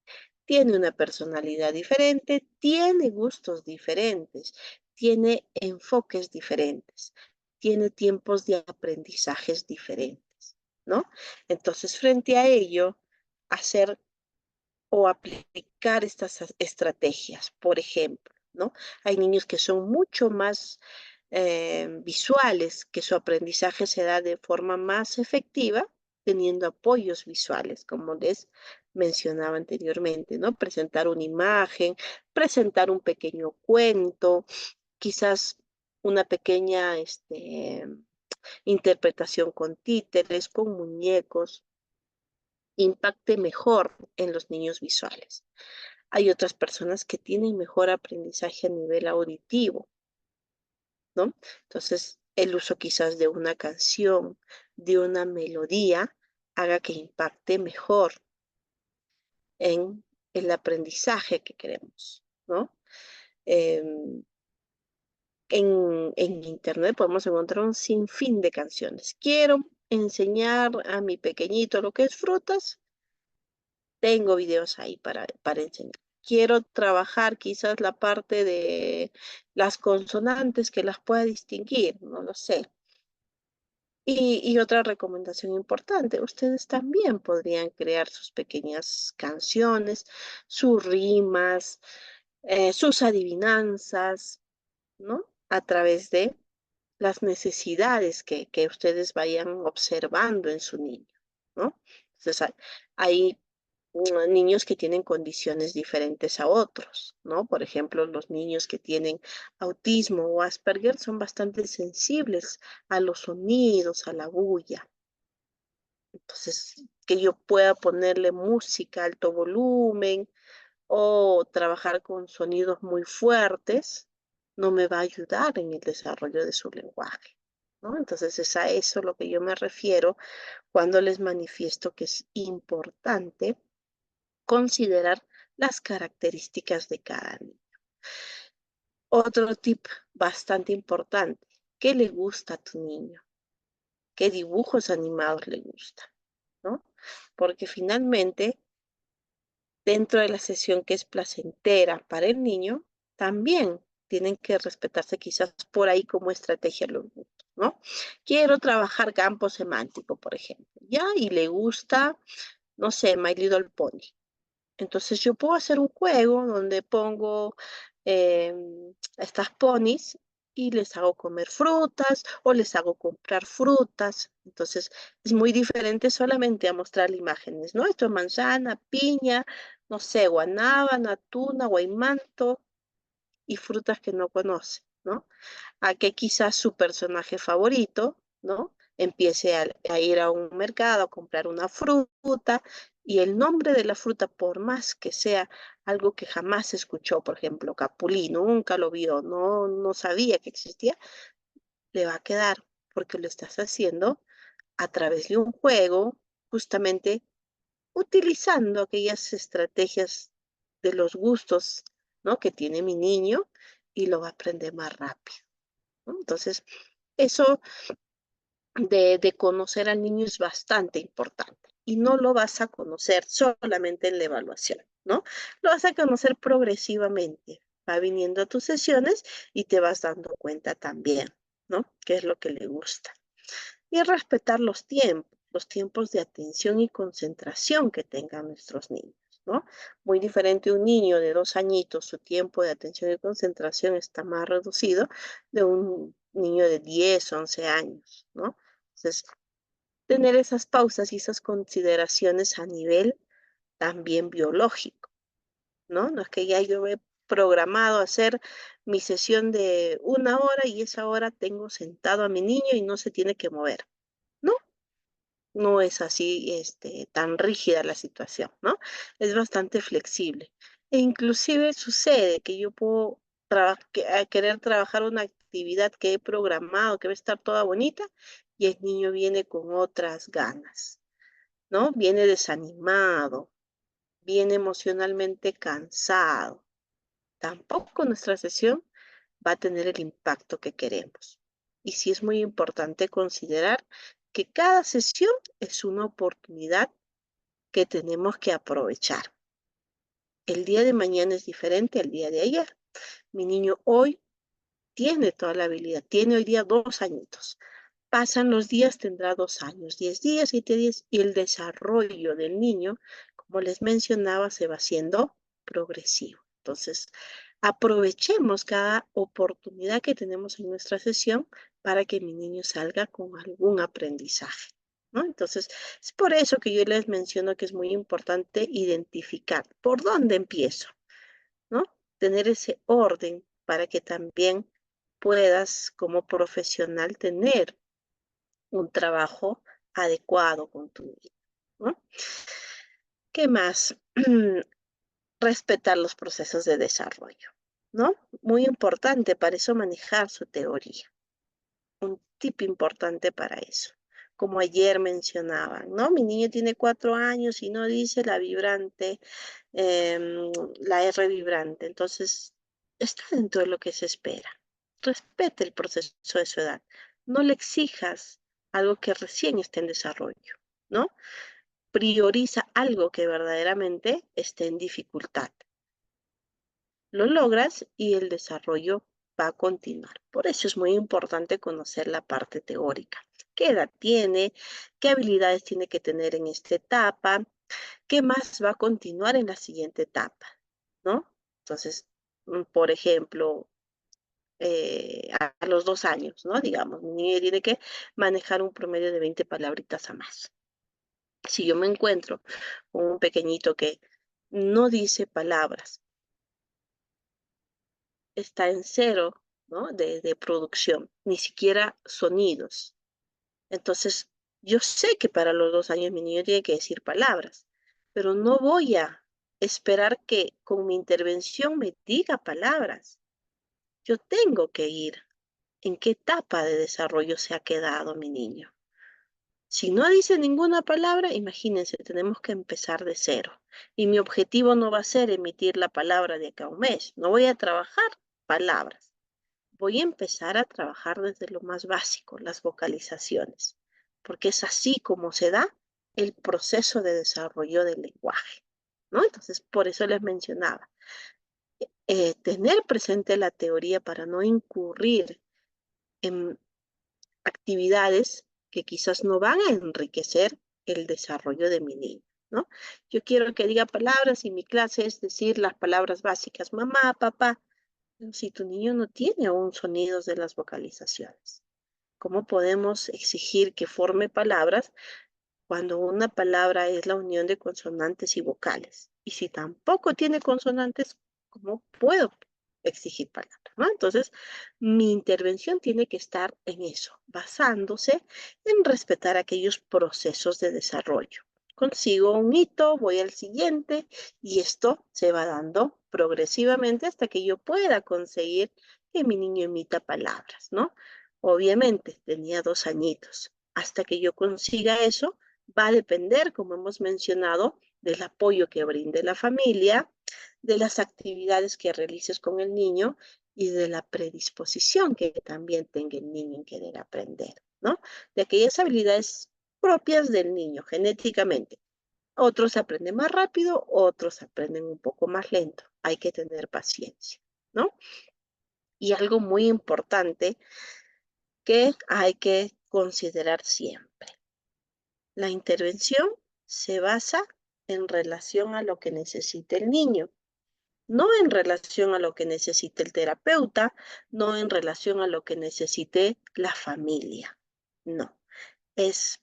Tiene una personalidad diferente, tiene gustos diferentes, tiene enfoques diferentes, tiene tiempos de aprendizajes diferentes, ¿no? Entonces, frente a ello, hacer o aplicar estas estrategias, por ejemplo, ¿no? Hay niños que son mucho más visuales, que su aprendizaje se da de forma más efectiva, teniendo apoyos visuales, como les mencionaba anteriormente, ¿no? Presentar una imagen, presentar un pequeño cuento, quizás una pequeña interpretación con títeres, con muñecos, impacte mejor en los niños visuales. Hay otras personas que tienen mejor aprendizaje a nivel auditivo, ¿no? Entonces, el uso quizás de una canción, de una melodía, haga que impacte mejor en el aprendizaje que queremos, ¿no? Em, en Internet podemos encontrar un sinfín de canciones. Quiero enseñar a mi pequeñito lo que es frutas, tengo videos ahí para enseñar. Quiero trabajar quizás la parte de las consonantes que las pueda distinguir, no lo sé. Y otra recomendación importante, ustedes también podrían crear sus pequeñas canciones, sus rimas, sus adivinanzas, ¿no? A través de las necesidades que ustedes vayan observando en su niño, ¿no? Entonces, hay niños que tienen condiciones diferentes a otros, ¿no? Por ejemplo, los niños que tienen autismo o Asperger son bastante sensibles a los sonidos, a la bulla. Entonces, que yo pueda ponerle música a alto volumen o trabajar con sonidos muy fuertes, no me va a ayudar en el desarrollo de su lenguaje, ¿no? Entonces, es a eso lo que yo me refiero cuando les manifiesto que es importante considerar las características de cada niño. Otro tip bastante importante, ¿qué le gusta a tu niño? ¿Qué dibujos animados le gustan? ¿No? Porque finalmente, dentro de la sesión que es placentera para el niño, también tienen que respetarse quizás por ahí como estrategia los gustos, ¿no? Quiero trabajar campo semántico, por ejemplo, ¿ya? Y le gusta, no sé, My Little Pony. Entonces yo puedo hacer un juego donde pongo estas ponis y les hago comer frutas o les hago comprar frutas. Entonces es muy diferente solamente a mostrar imágenes, ¿no? Esto es manzana, piña, no sé, guanábana, tuna, guaymanto y frutas que no conoce, ¿no? A que quizás su personaje favorito, ¿no? Empiece a ir a un mercado a comprar una fruta y el nombre de la fruta, por más que sea algo que jamás escuchó, por ejemplo, capulí, nunca lo vio, no sabía que existía, le va a quedar porque lo estás haciendo a través de un juego, justamente utilizando aquellas estrategias de los gustos, ¿no? Que tiene mi niño y lo va a aprender más rápido, ¿no? Entonces, eso de conocer al niño es bastante importante y no lo vas a conocer solamente en la evaluación, ¿no? Lo vas a conocer progresivamente. Va viniendo a tus sesiones y te vas dando cuenta también, ¿no? ¿Qué es lo que le gusta? Y respetar los tiempos de atención y concentración que tengan nuestros niños, ¿no? Muy diferente un niño de 2 añitos, su tiempo de atención y concentración está más reducido de un niño de 10, 11 años, ¿no? Entonces, tener esas pausas y esas consideraciones a nivel también biológico, ¿no? No es que ya yo he programado hacer mi sesión de 1 hora y esa hora tengo sentado a mi niño y no se tiene que mover. No, no es así, tan rígida la situación, ¿no? Es bastante flexible. E inclusive sucede que yo puedo querer trabajar una actividad que he programado, que va a estar toda bonita, y el niño viene con otras ganas, ¿no? Viene desanimado, viene emocionalmente cansado. Tampoco nuestra sesión va a tener el impacto que queremos. Y sí es muy importante considerar que cada sesión es una oportunidad que tenemos que aprovechar. El día de mañana es diferente al día de ayer. Mi niño hoy tiene toda la habilidad, tiene hoy día 2 añitos. Pasan los días, tendrá 2 años, 10 días, 7 días, y el desarrollo del niño, como les mencionaba, se va haciendo progresivo. Entonces, aprovechemos cada oportunidad que tenemos en nuestra sesión para que mi niño salga con algún aprendizaje, ¿no? Entonces, es por eso que yo les menciono que es muy importante identificar por dónde empiezo, ¿no? Tener ese orden para que también puedas como profesional tener un trabajo adecuado con tu niño, ¿no? ¿Qué más? Respetar los procesos de desarrollo, ¿no? Muy importante para eso manejar su teoría. Un tip importante para eso. Como ayer mencionaban, ¿no? Mi niño tiene 4 años y no dice la vibrante, la R vibrante. Entonces, está dentro de lo que se espera. Respete el proceso de su edad. No le exijas algo que recién está en desarrollo, ¿no? Prioriza algo que verdaderamente esté en dificultad. Lo logras y el desarrollo va a continuar. Por eso es muy importante conocer la parte teórica. ¿Qué edad tiene? ¿Qué habilidades tiene que tener en esta etapa? ¿Qué más va a continuar en la siguiente etapa? ¿No? Entonces, por ejemplo, a los 2 años, ¿no? Digamos, mi niño tiene que manejar un promedio de 20 palabritas a más. Si yo me encuentro con un pequeñito que no dice palabras, está en cero, ¿no? De producción, ni siquiera sonidos. Entonces, yo sé que para los 2 años mi niño tiene que decir palabras, pero no voy a esperar que con mi intervención me diga palabras. Yo tengo que ir en qué etapa de desarrollo se ha quedado mi niño. Si no dice ninguna palabra, imagínense, tenemos que empezar de cero. Y mi objetivo no va a ser emitir la palabra de acá a un mes. No voy a trabajar palabras. Voy a empezar a trabajar desde lo más básico, las vocalizaciones, porque es así como se da el proceso de desarrollo del lenguaje, ¿no? Entonces, por eso les mencionaba, tener presente la teoría para no incurrir en actividades que quizás no van a enriquecer el desarrollo de mi niño, ¿no? Yo quiero que diga palabras y mi clase es decir las palabras básicas, mamá, papá, pero si tu niño no tiene aún sonidos de las vocalizaciones. ¿Cómo podemos exigir que forme palabras cuando una palabra es la unión de consonantes y vocales? Y si tampoco tiene consonantes, ¿cómo puedo exigir palabras? ¿No? Entonces, mi intervención tiene que estar en eso, basándose en respetar aquellos procesos de desarrollo. Consigo un hito, voy al siguiente y esto se va dando progresivamente hasta que yo pueda conseguir que mi niño emita palabras, ¿no? Obviamente, tenía 2 añitos. Hasta que yo consiga eso, va a depender, como hemos mencionado, del apoyo que brinde la familia, de las actividades que realices con el niño y de la predisposición que también tenga el niño en querer aprender, ¿no? De aquellas habilidades propias del niño genéticamente. Otros aprenden más rápido, otros aprenden un poco más lento. Hay que tener paciencia, ¿no? Y algo muy importante que hay que considerar siempre. La intervención se basa en relación a lo que necesita el niño, no en relación a lo que necesite el terapeuta, no en relación a lo que necesite la familia. No, es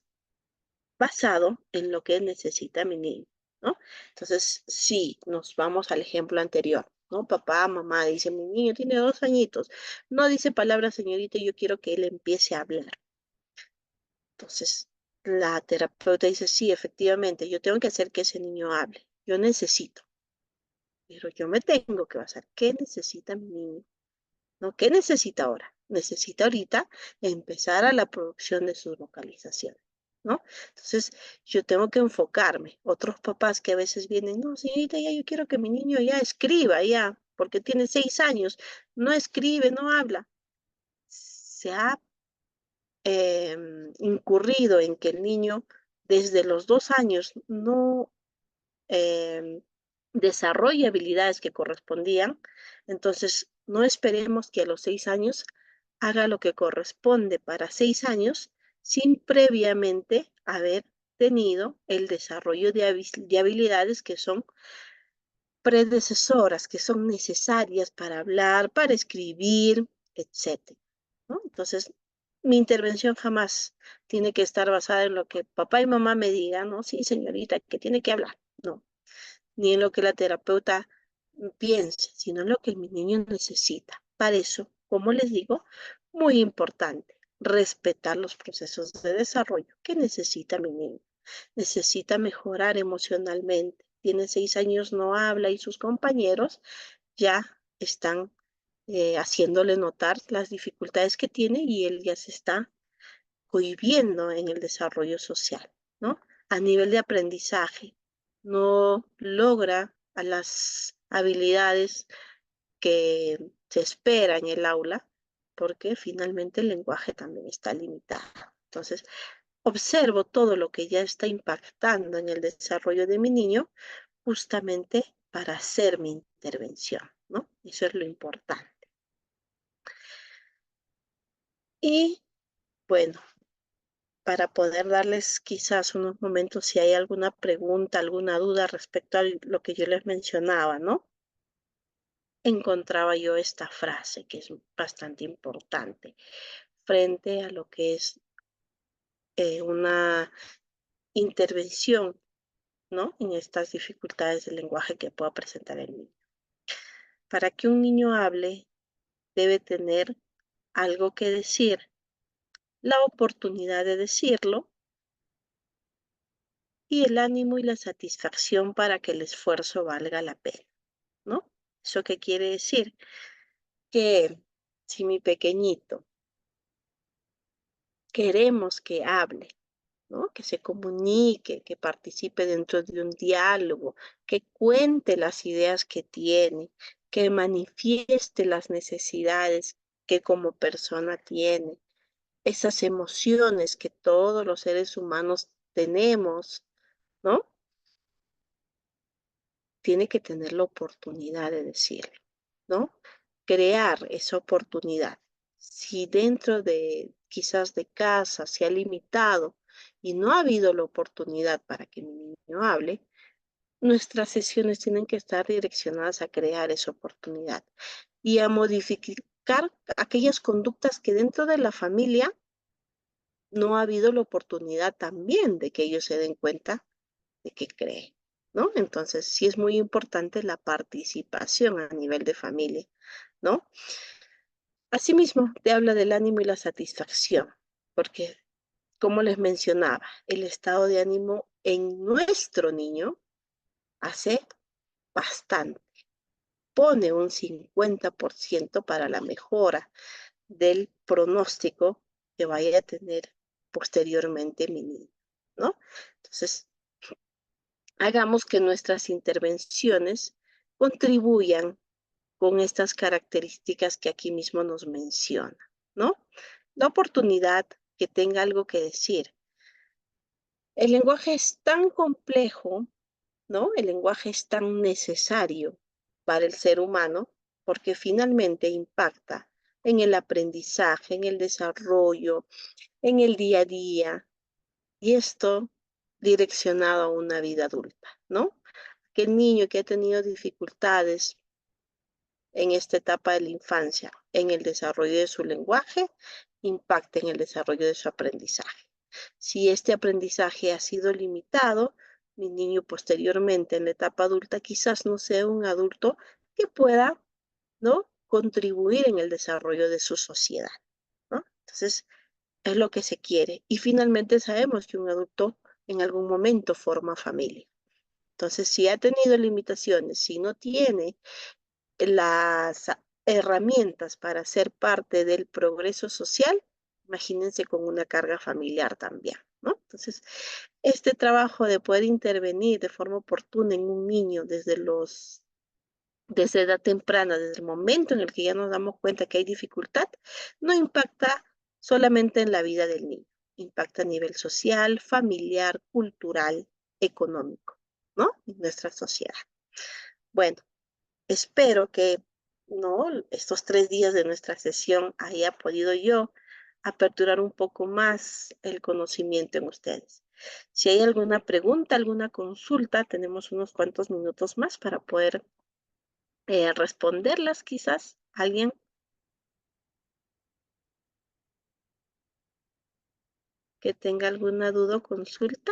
basado en lo que necesita mi niño, ¿no? Entonces, si nos vamos al ejemplo anterior, ¿no? Papá, mamá, dice, mi niño tiene 2 añitos, no dice palabras, señorita, yo quiero que él empiece a hablar. Entonces, la terapeuta dice, sí, efectivamente, yo tengo que hacer que ese niño hable, yo necesito, pero yo me tengo que basar, ¿qué necesita mi niño? ¿No? ¿Qué necesita ahora? Necesita ahorita empezar a la producción de sus vocalizaciones, ¿no? Entonces, yo tengo que enfocarme. Otros papás que a veces vienen, no, señorita, ya yo quiero que mi niño ya escriba, ya, porque tiene 6 años, no escribe, no habla. Se ha incurrido en que el niño desde los 2 años no desarrolle habilidades que correspondían, entonces No esperemos que a los 6 años haga lo que corresponde para 6 años sin previamente haber tenido el desarrollo de habilidades que son predecesoras, que son necesarias para hablar, para escribir, etcétera, ¿no? Entonces, mi intervención jamás tiene que estar basada en lo que papá y mamá me digan, ¿no? Sí, señorita, que tiene que hablar, no, ni en lo que la terapeuta piense, sino en lo que mi niño necesita. Para eso, como les digo, muy importante, respetar los procesos de desarrollo que necesita mi niño. Necesita mejorar emocionalmente. Tiene 6 años, no habla y sus compañeros ya están haciéndole notar las dificultades que tiene y él ya se está cohibiendo en el desarrollo social, ¿no? A nivel de aprendizaje, no logra a las habilidades que se espera en el aula, porque finalmente el lenguaje también está limitado. Entonces, observo todo lo que ya está impactando en el desarrollo de mi niño, justamente para hacer mi intervención, ¿no? Eso es lo importante. Y bueno, para poder darles quizás unos momentos si hay alguna pregunta, alguna duda respecto a lo que yo les mencionaba, ¿no? Encontraba yo esta frase que es bastante importante frente a lo que es una intervención, ¿no? En estas dificultades del lenguaje que pueda presentar el niño. Para que un niño hable, debe tener algo que decir, la oportunidad de decirlo y el ánimo y la satisfacción para que el esfuerzo valga la pena, ¿no? ¿Eso qué quiere decir? Que si mi pequeñito queremos que hable, ¿no? Que se comunique, que participe dentro de un diálogo, que cuente las ideas que tiene, que manifieste las necesidades que como persona tiene, esas emociones que todos los seres humanos tenemos, ¿no? Tiene que tener la oportunidad de decirlo, ¿no? Crear esa oportunidad. Si dentro de quizás de casa se ha limitado y no ha habido la oportunidad para que mi niño hable, nuestras sesiones tienen que estar direccionadas a crear esa oportunidad y a modificar aquellas conductas que dentro de la familia no ha habido la oportunidad también de que ellos se den cuenta de que creen, ¿no? Entonces, sí es muy importante la participación a nivel de familia, ¿no? Asimismo, te habla del ánimo y la satisfacción, porque, como les mencionaba, el estado de ánimo en nuestro niño hace bastante, pone un 50% para la mejora del pronóstico que vaya a tener posteriormente mi niño, ¿no? Entonces, hagamos que nuestras intervenciones contribuyan con estas características que aquí mismo nos menciona, ¿no? La oportunidad que tenga algo que decir. El lenguaje es tan complejo, ¿no? El lenguaje es tan necesario para el ser humano porque finalmente impacta en el aprendizaje, en el desarrollo, en el día a día, y esto direccionado a una vida adulta, ¿no? Que el niño que ha tenido dificultades en esta etapa de la infancia, en el desarrollo de su lenguaje, impacta en el desarrollo de su aprendizaje. Si este aprendizaje ha sido limitado, mi niño posteriormente en la etapa adulta quizás no sea un adulto que pueda, ¿no?, contribuir en el desarrollo de su sociedad, ¿no? Entonces, es lo que se quiere. Y finalmente sabemos que un adulto en algún momento forma familia. Entonces, si ha tenido limitaciones, si no tiene las herramientas para ser parte del progreso social, imagínense con una carga familiar también, ¿no? Entonces, este trabajo de poder intervenir de forma oportuna en un niño desde edad temprana, desde el momento en el que ya nos damos cuenta que hay dificultad, no impacta solamente en la vida del niño, impacta a nivel social, familiar, cultural, económico, ¿no? En nuestra sociedad. Bueno, espero que ¿no? Estos 3 días de nuestra sesión haya podido yo aperturar un poco más el conocimiento en ustedes. Si hay alguna pregunta, alguna consulta, tenemos unos cuantos minutos más para poder responderlas quizás. ¿Alguien? Que tenga alguna duda o consulta.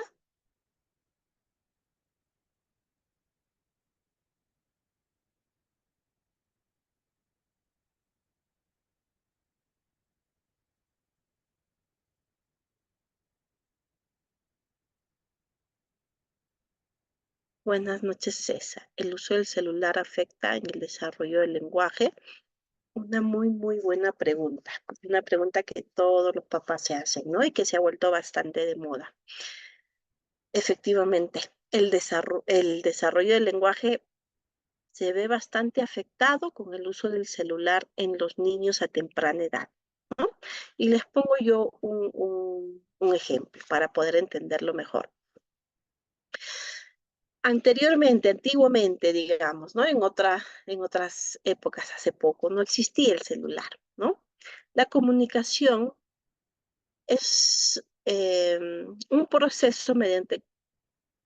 Buenas noches, César. ¿El uso del celular afecta en el desarrollo del lenguaje? Una muy buena pregunta. Una pregunta que todos los papás se hacen, ¿no? Y que se ha vuelto bastante de moda. Efectivamente, el desarrollo del lenguaje se ve bastante afectado con el uso del celular en los niños a temprana edad, ¿no? Y les pongo yo un ejemplo para poder entenderlo mejor. Anteriormente, antiguamente, digamos, ¿no? En otras épocas, hace poco, no existía el celular, ¿no? La comunicación es un proceso mediante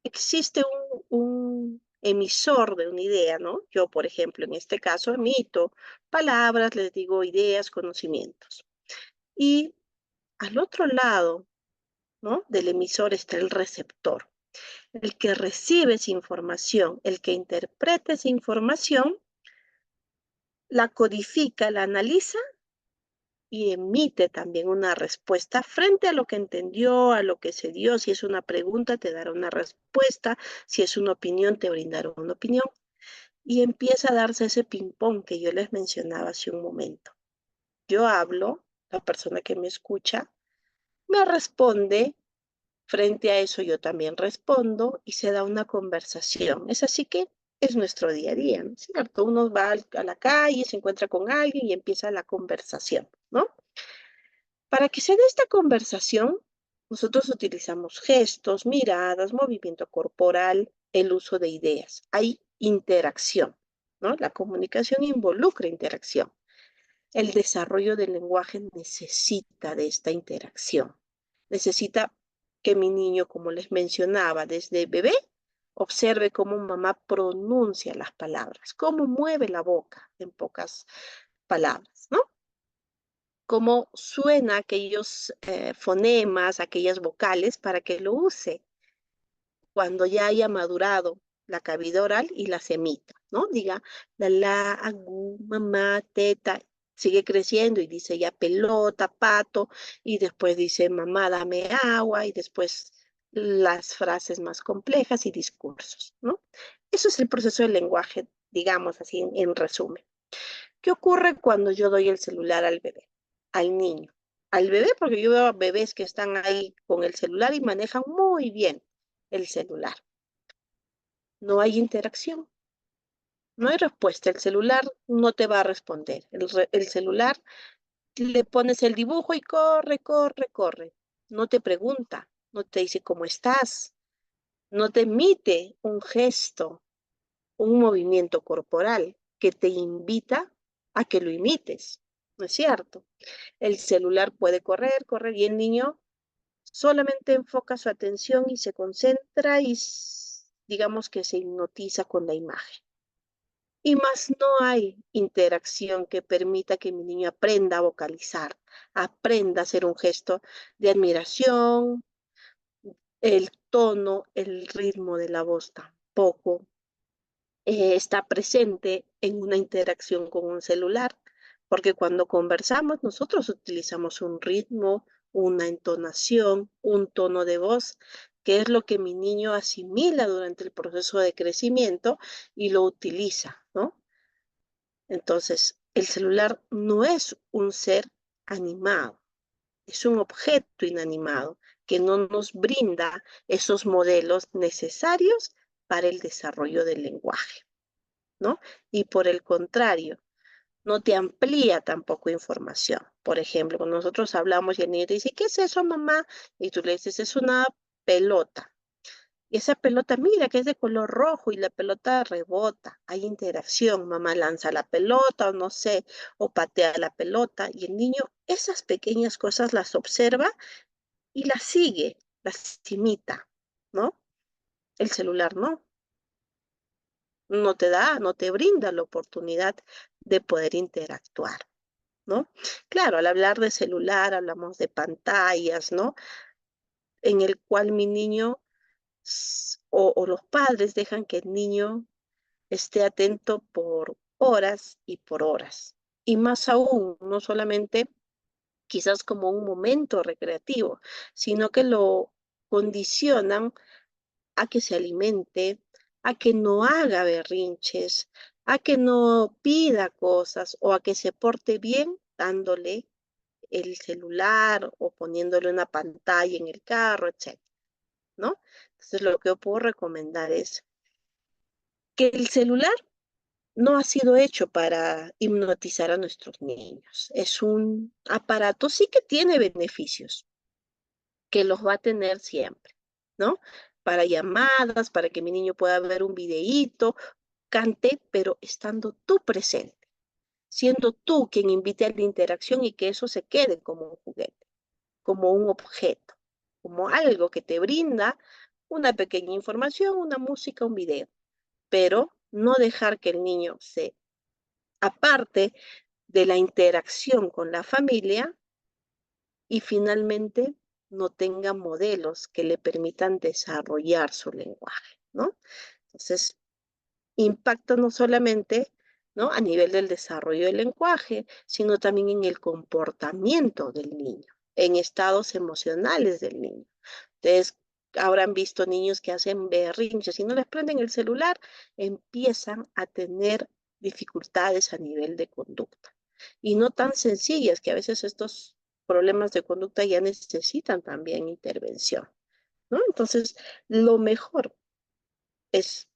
existe un emisor de una idea, ¿no? Yo, por ejemplo, en este caso emito palabras, les digo ideas, conocimientos. Y al otro lado, ¿no? Del emisor está el receptor, el que recibe esa información, el que interpreta esa información, la codifica, la analiza y emite también una respuesta frente a lo que entendió, a lo que se dio. Si es una pregunta, te dará una respuesta. Si es una opinión, te brindará una opinión. Y empieza a darse ese ping-pong que yo les mencionaba hace un momento. Yo hablo, la persona que me escucha me responde, frente a eso yo también respondo y se da una conversación. Es así que es nuestro día a día, ¿no es cierto? Uno va a la calle, se encuentra con alguien y empieza la conversación, ¿no? Para que se dé esta conversación, nosotros utilizamos gestos, miradas, movimiento corporal, el uso de ideas. Hay interacción, ¿no? La comunicación involucra interacción. El desarrollo del lenguaje necesita de esta interacción. Necesita que mi niño, como les mencionaba, desde bebé, observe cómo mamá pronuncia las palabras, cómo mueve la boca, en pocas palabras, ¿no? Cómo suena aquellos fonemas, aquellas vocales para que lo use cuando ya haya madurado la cavidad oral y las emita, ¿no? Diga la, agu, mamá, teta, sigue creciendo y dice ya pelota, pato, y después dice mamá, dame agua, y después las frases más complejas y discursos, ¿no? Eso es el proceso del lenguaje, digamos así, en resumen. ¿Qué ocurre cuando yo doy el celular al bebé, al niño? Al bebé, porque yo veo bebés que están ahí con el celular y manejan muy bien el celular. No hay interacción, no hay respuesta. El celular no te va a responder. El celular le pones el dibujo y corre, corre, corre. No te pregunta, no te dice cómo estás, no te emite un gesto, un movimiento corporal que te invita a que lo imites. ¿No es cierto? El celular puede correr, correr y el niño solamente enfoca su atención y se concentra y digamos que se hipnotiza con la imagen. Y más no hay interacción que permita que mi niño aprenda a vocalizar, aprenda a hacer un gesto de admiración, el tono, el ritmo de la voz tampoco está presente en una interacción con un celular, porque cuando conversamos nosotros utilizamos un ritmo, una entonación, un tono de voz, que es lo que mi niño asimila durante el proceso de crecimiento y lo utiliza, ¿no? Entonces, el celular no es un ser animado, es un objeto inanimado que no nos brinda esos modelos necesarios para el desarrollo del lenguaje, ¿no? Y por el contrario, no te amplía tampoco información. Por ejemplo, cuando nosotros hablamos y el niño te dice, ¿qué es eso, mamá? Y tú le dices, es una pelota. esa pelota, mira que es de color rojo y la pelota rebota, hay interacción, mamá lanza la pelota o no sé, o patea la pelota y el niño esas pequeñas cosas las observa y las sigue, las imita, ¿no? El celular no te brinda la oportunidad de poder interactuar, ¿no? Claro, al hablar de celular hablamos de pantallas, ¿no? En el cual mi niño o los padres dejan que el niño esté atento por horas y por horas. Y más aún, no solamente quizás como un momento recreativo, sino que lo condicionan a que se alimente, a que no haga berrinches, a que no pida cosas o a que se porte bien dándole el celular o poniéndole una pantalla en el carro, etc. ¿No? Entonces lo que yo puedo recomendar es que el celular no ha sido hecho para hipnotizar a nuestros niños. Es un aparato, sí que tiene beneficios, que los va a tener siempre, ¿no? Para llamadas, para que mi niño pueda ver un videíto, cante, pero estando tú presente, siendo tú quien invite a la interacción y que eso se quede como un juguete, como un objeto, como algo que te brinda una pequeña información, una música, un video, pero no dejar que el niño se aparte de la interacción con la familia y finalmente no tenga modelos que le permitan desarrollar su lenguaje, ¿no? Entonces, impacta no solamente, ¿no? A nivel del desarrollo del lenguaje, sino también en el comportamiento del niño, en estados emocionales del niño. Ustedes habrán visto niños que hacen berrinches y no les prenden el celular, empiezan a tener dificultades a nivel de conducta. Y no tan sencillas, que a veces estos problemas de conducta ya necesitan también intervención, ¿no? Entonces, lo mejor es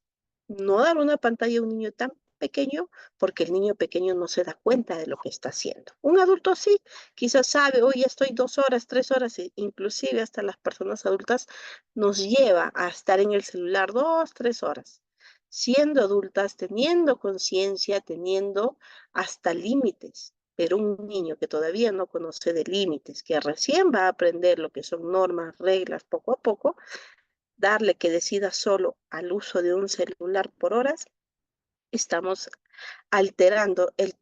no dar una pantalla a un niño tan pequeño, porque el niño pequeño no se da cuenta de lo que está haciendo. Un adulto sí, quizás sabe, hoy estoy 2 horas, 3 horas, inclusive hasta las personas adultas nos lleva a estar en el celular 2, 3 horas, siendo adultas, teniendo conciencia, teniendo hasta límites. Pero un niño que todavía no conoce de límites, que recién va a aprender lo que son normas, reglas, poco a poco, darle que decida solo al uso de un celular por horas, estamos alterando el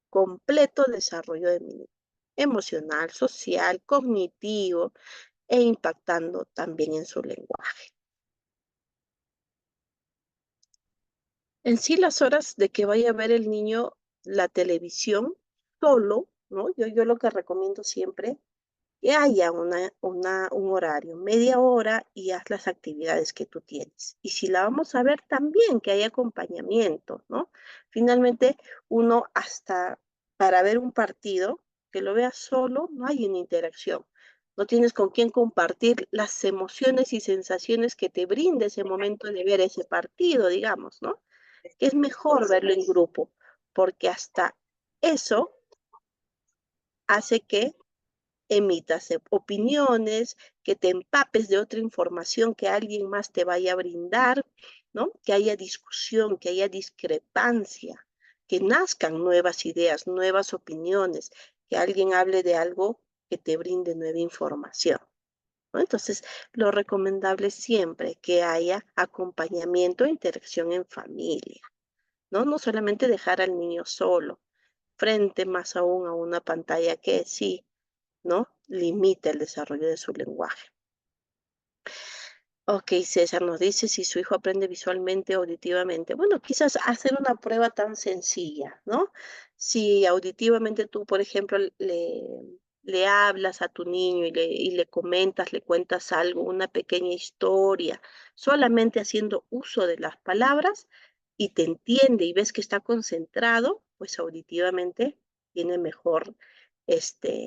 completo desarrollo de mi niño, emocional, social, cognitivo e impactando también en su lenguaje. En sí, las horas de que vaya a ver el niño la televisión solo, ¿no? Yo lo que recomiendo siempre que haya un horario, media hora y haz las actividades que tú tienes. Y si la vamos a ver también, que haya acompañamiento, ¿no? Finalmente, uno hasta para ver un partido, que lo veas solo, no hay una interacción. No tienes con quién compartir las emociones y sensaciones que te brinda ese momento de ver ese partido, digamos, ¿no? Que es mejor verlo en grupo, porque hasta eso hace que emitas opiniones, que te empapes de otra información que alguien más te vaya a brindar, ¿no? Que haya discusión, que haya discrepancia, que nazcan nuevas ideas, nuevas opiniones, que alguien hable de algo que te brinde nueva información, ¿no? Entonces, lo recomendable es siempre que haya acompañamiento e interacción en familia, ¿no? No solamente dejar al niño solo, frente más aún a una pantalla que sí, ¿no? Limita el desarrollo de su lenguaje. Ok, César nos dice si su hijo aprende visualmente o auditivamente. Bueno, quizás hacer una prueba tan sencilla, ¿no? Si auditivamente tú, por ejemplo, le hablas a tu niño y le comentas, le cuentas algo, una pequeña historia, solamente haciendo uso de las palabras y te entiende y ves que está concentrado, pues auditivamente tiene mejor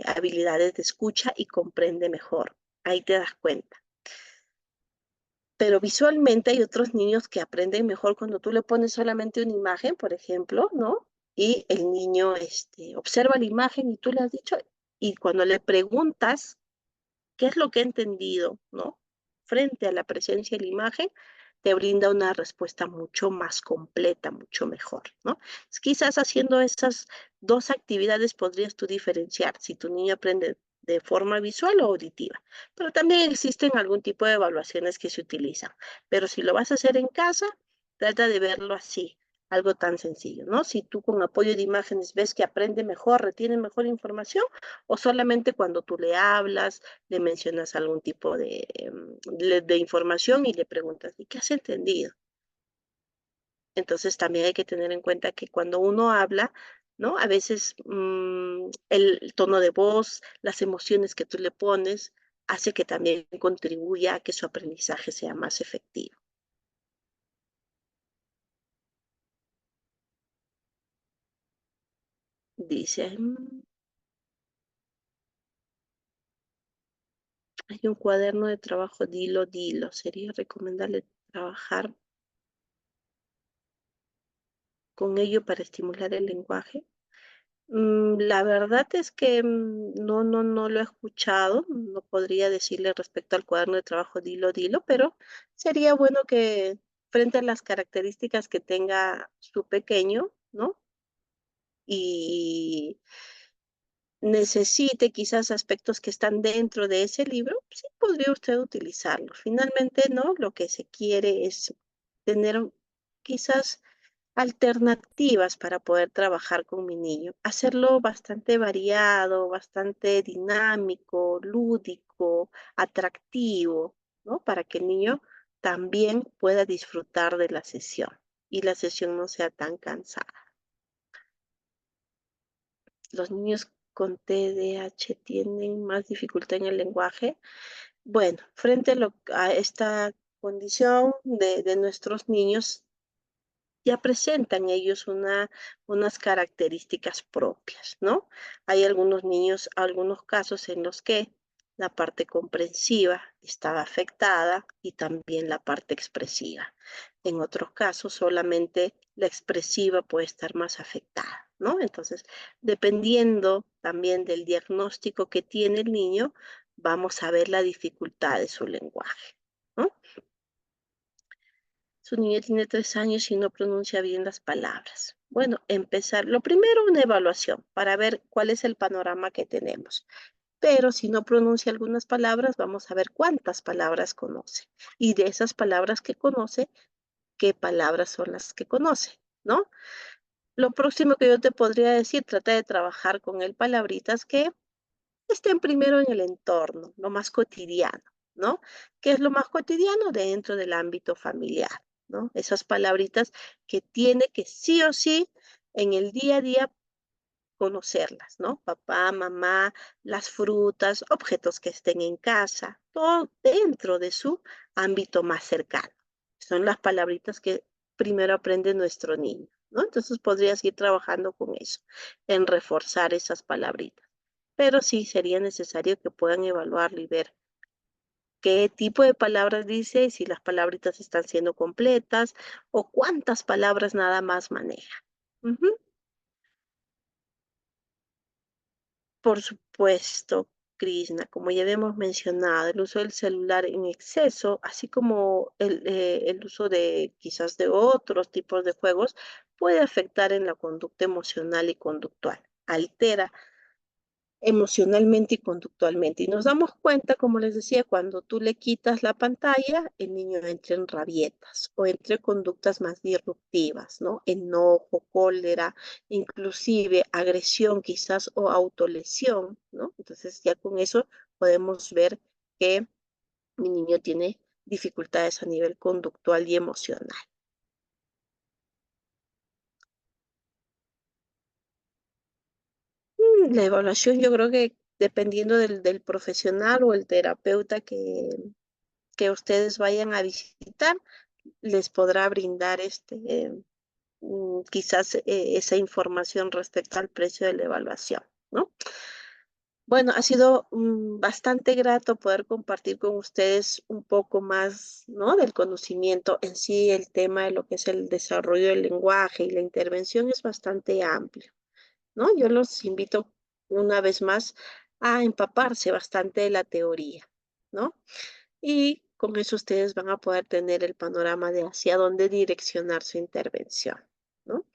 habilidades de escucha y comprende mejor. Ahí te das cuenta. Pero visualmente hay otros niños que aprenden mejor cuando tú le pones solamente una imagen, por ejemplo, ¿no? Y el niño observa la imagen y tú le has dicho, y cuando le preguntas qué es lo que ha entendido, ¿no? frente a la presencia de la imagen, te brinda una respuesta mucho más completa, mucho mejor, ¿no? Quizás haciendo esas dos actividades podrías tú diferenciar si tu niño aprende de forma visual o auditiva. Pero también existen algún tipo de evaluaciones que se utilizan. Pero si lo vas a hacer en casa, trata de verlo así, algo tan sencillo, ¿no? Si tú con apoyo de imágenes ves que aprende mejor, retiene mejor información, o solamente cuando tú le hablas, le mencionas algún tipo de información y le preguntas, ¿y qué has entendido? Entonces también hay que tener en cuenta que cuando uno habla, ¿no? A veces el tono de voz, las emociones que tú le pones, hace que también contribuya a que su aprendizaje sea más efectivo. Dice, hay un cuaderno de trabajo, dilo, dilo. Sería recomendable trabajar con ello para estimular el lenguaje. La verdad es que no lo he escuchado, no podría decirle respecto al cuaderno de trabajo, dilo, dilo, pero sería bueno que frente a las características que tenga su pequeño, ¿no? Y necesite quizás aspectos que están dentro de ese libro, sí podría usted utilizarlo. Finalmente, ¿no? Lo que se quiere es tener quizás alternativas para poder trabajar con mi niño. Hacerlo bastante variado, bastante dinámico, lúdico, atractivo, ¿no? Para que el niño también pueda disfrutar de la sesión y la sesión no sea tan cansada. Los niños con TDAH tienen más dificultad en el lenguaje. Bueno, frente a esta condición de nuestros niños, ya presentan ellos unas características propias, ¿no? Hay algunos niños, algunos casos en los que la parte comprensiva está afectada y también la parte expresiva. En otros casos, solamente la expresiva puede estar más afectada, ¿no? Entonces, dependiendo también del diagnóstico que tiene el niño, vamos a ver la dificultad de su lenguaje, ¿no? Su niño tiene 3 años y no pronuncia bien las palabras. Bueno, empezar, lo primero, una evaluación para ver cuál es el panorama que tenemos. Pero si no pronuncia algunas palabras, vamos a ver cuántas palabras conoce. Y de esas palabras que conoce, qué palabras son las que conoce, ¿no? Lo próximo que yo te podría decir, trata de trabajar con él palabritas que estén primero en el entorno, lo más cotidiano, ¿no? ¿Qué es lo más cotidiano? Dentro del ámbito familiar, ¿no? Esas palabritas que tiene que sí o sí en el día a día conocerlas, ¿no? Papá, mamá, las frutas, objetos que estén en casa, todo dentro de su ámbito más cercano. Son las palabritas que primero aprende nuestro niño, ¿no? Entonces podrías ir trabajando con eso, en reforzar esas palabritas. Pero sí sería necesario que puedan evaluarlo y ver qué tipo de palabras dice, si las palabritas están siendo completas o cuántas palabras nada más maneja. Ujú. Por supuesto, Krishna, como ya habíamos mencionado, el uso del celular en exceso, así como el uso de quizás de otros tipos de juegos, puede afectar en la conducta emocional y conductual. Altera emocionalmente y conductualmente. Y nos damos cuenta, como les decía, cuando tú le quitas la pantalla, el niño entra en rabietas o entre conductas más disruptivas, ¿no? Enojo, cólera, inclusive agresión quizás o autolesión, ¿no? Entonces ya con eso podemos ver que mi niño tiene dificultades a nivel conductual y emocional. La evaluación yo creo que dependiendo del profesional o el terapeuta que ustedes vayan a visitar, les podrá brindar quizás esa información respecto al precio de la evaluación, ¿no? Bueno, ha sido bastante grato poder compartir con ustedes un poco más, ¿no? Del conocimiento en sí, el tema de lo que es el desarrollo del lenguaje y la intervención es bastante amplio, ¿no? Yo los invito una vez más a empaparse bastante de la teoría, ¿no? Y Con eso ustedes van a poder tener el panorama de hacia dónde direccionar su intervención, ¿no?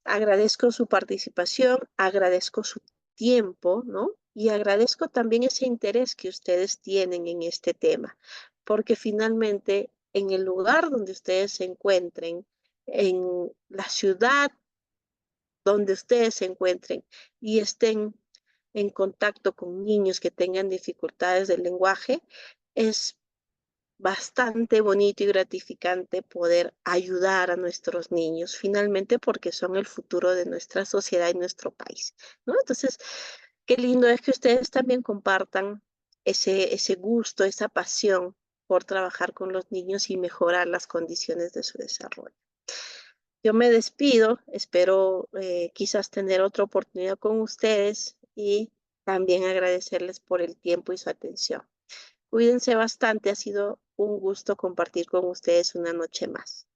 Agradezco su participación, agradezco su tiempo, ¿no? Y agradezco también ese interés que ustedes tienen en este tema, porque finalmente en el lugar donde ustedes se encuentren, en la ciudad donde ustedes se encuentren y estén en contacto con niños que tengan dificultades del lenguaje, es bastante bonito y gratificante poder ayudar a nuestros niños, finalmente porque son el futuro de nuestra sociedad y nuestro país, ¿no? Entonces, qué lindo es que ustedes también compartan ese gusto, esa pasión por trabajar con los niños y mejorar las condiciones de su desarrollo. Yo me despido, espero quizás tener otra oportunidad con ustedes y también agradecerles por el tiempo y su atención. Cuídense bastante, ha sido un gusto compartir con ustedes una noche más.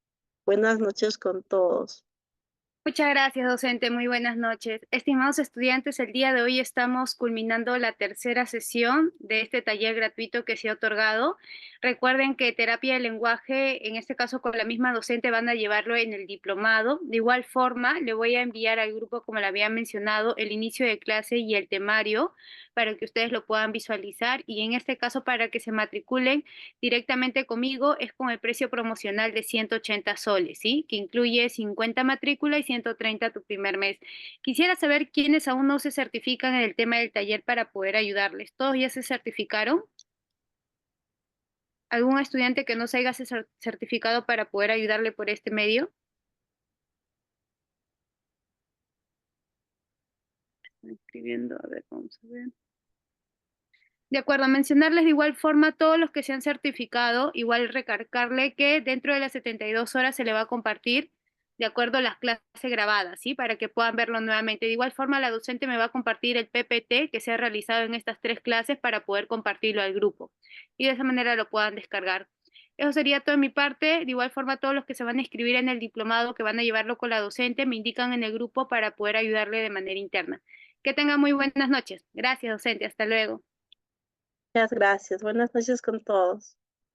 Buenas noches con todos. Muchas gracias, docente. Muy buenas noches. Estimados estudiantes, el día de hoy estamos culminando la tercera sesión de este taller gratuito que se ha otorgado. Recuerden que terapia del lenguaje, en este caso con la misma docente, van a llevarlo en el diplomado. De igual forma, le voy a enviar al grupo, como le había mencionado, el inicio de clase y el temario para que ustedes lo puedan visualizar. Y en este caso, para que se matriculen directamente conmigo, es con el precio promocional de 180 soles, ¿sí? Que incluye 50 matrícula y 130 tu primer mes. Quisiera saber quiénes aún no se certifican en el tema del taller para poder ayudarles. ¿Todos ya se certificaron? ¿Algún estudiante que no se haya certificado para poder ayudarle por este medio? Estoy escribiendo, a ver, vamos a ver. De acuerdo, mencionarles de igual forma a todos los que se han certificado, igual recargarle que dentro de las 72 horas se le va a compartir de acuerdo a las clases grabadas, ¿sí? Para que puedan verlo nuevamente. De igual forma, la docente me va a compartir el PPT que se ha realizado en estas 3 clases para poder compartirlo al grupo y de esa manera lo puedan descargar. Eso sería todo de mi parte. De igual forma, todos los que se van a inscribir en el diplomado, que van a llevarlo con la docente, me indican en el grupo para poder ayudarle de manera interna. Que tengan muy buenas noches. Gracias, docente. Hasta luego. Muchas gracias. Buenas noches con todos.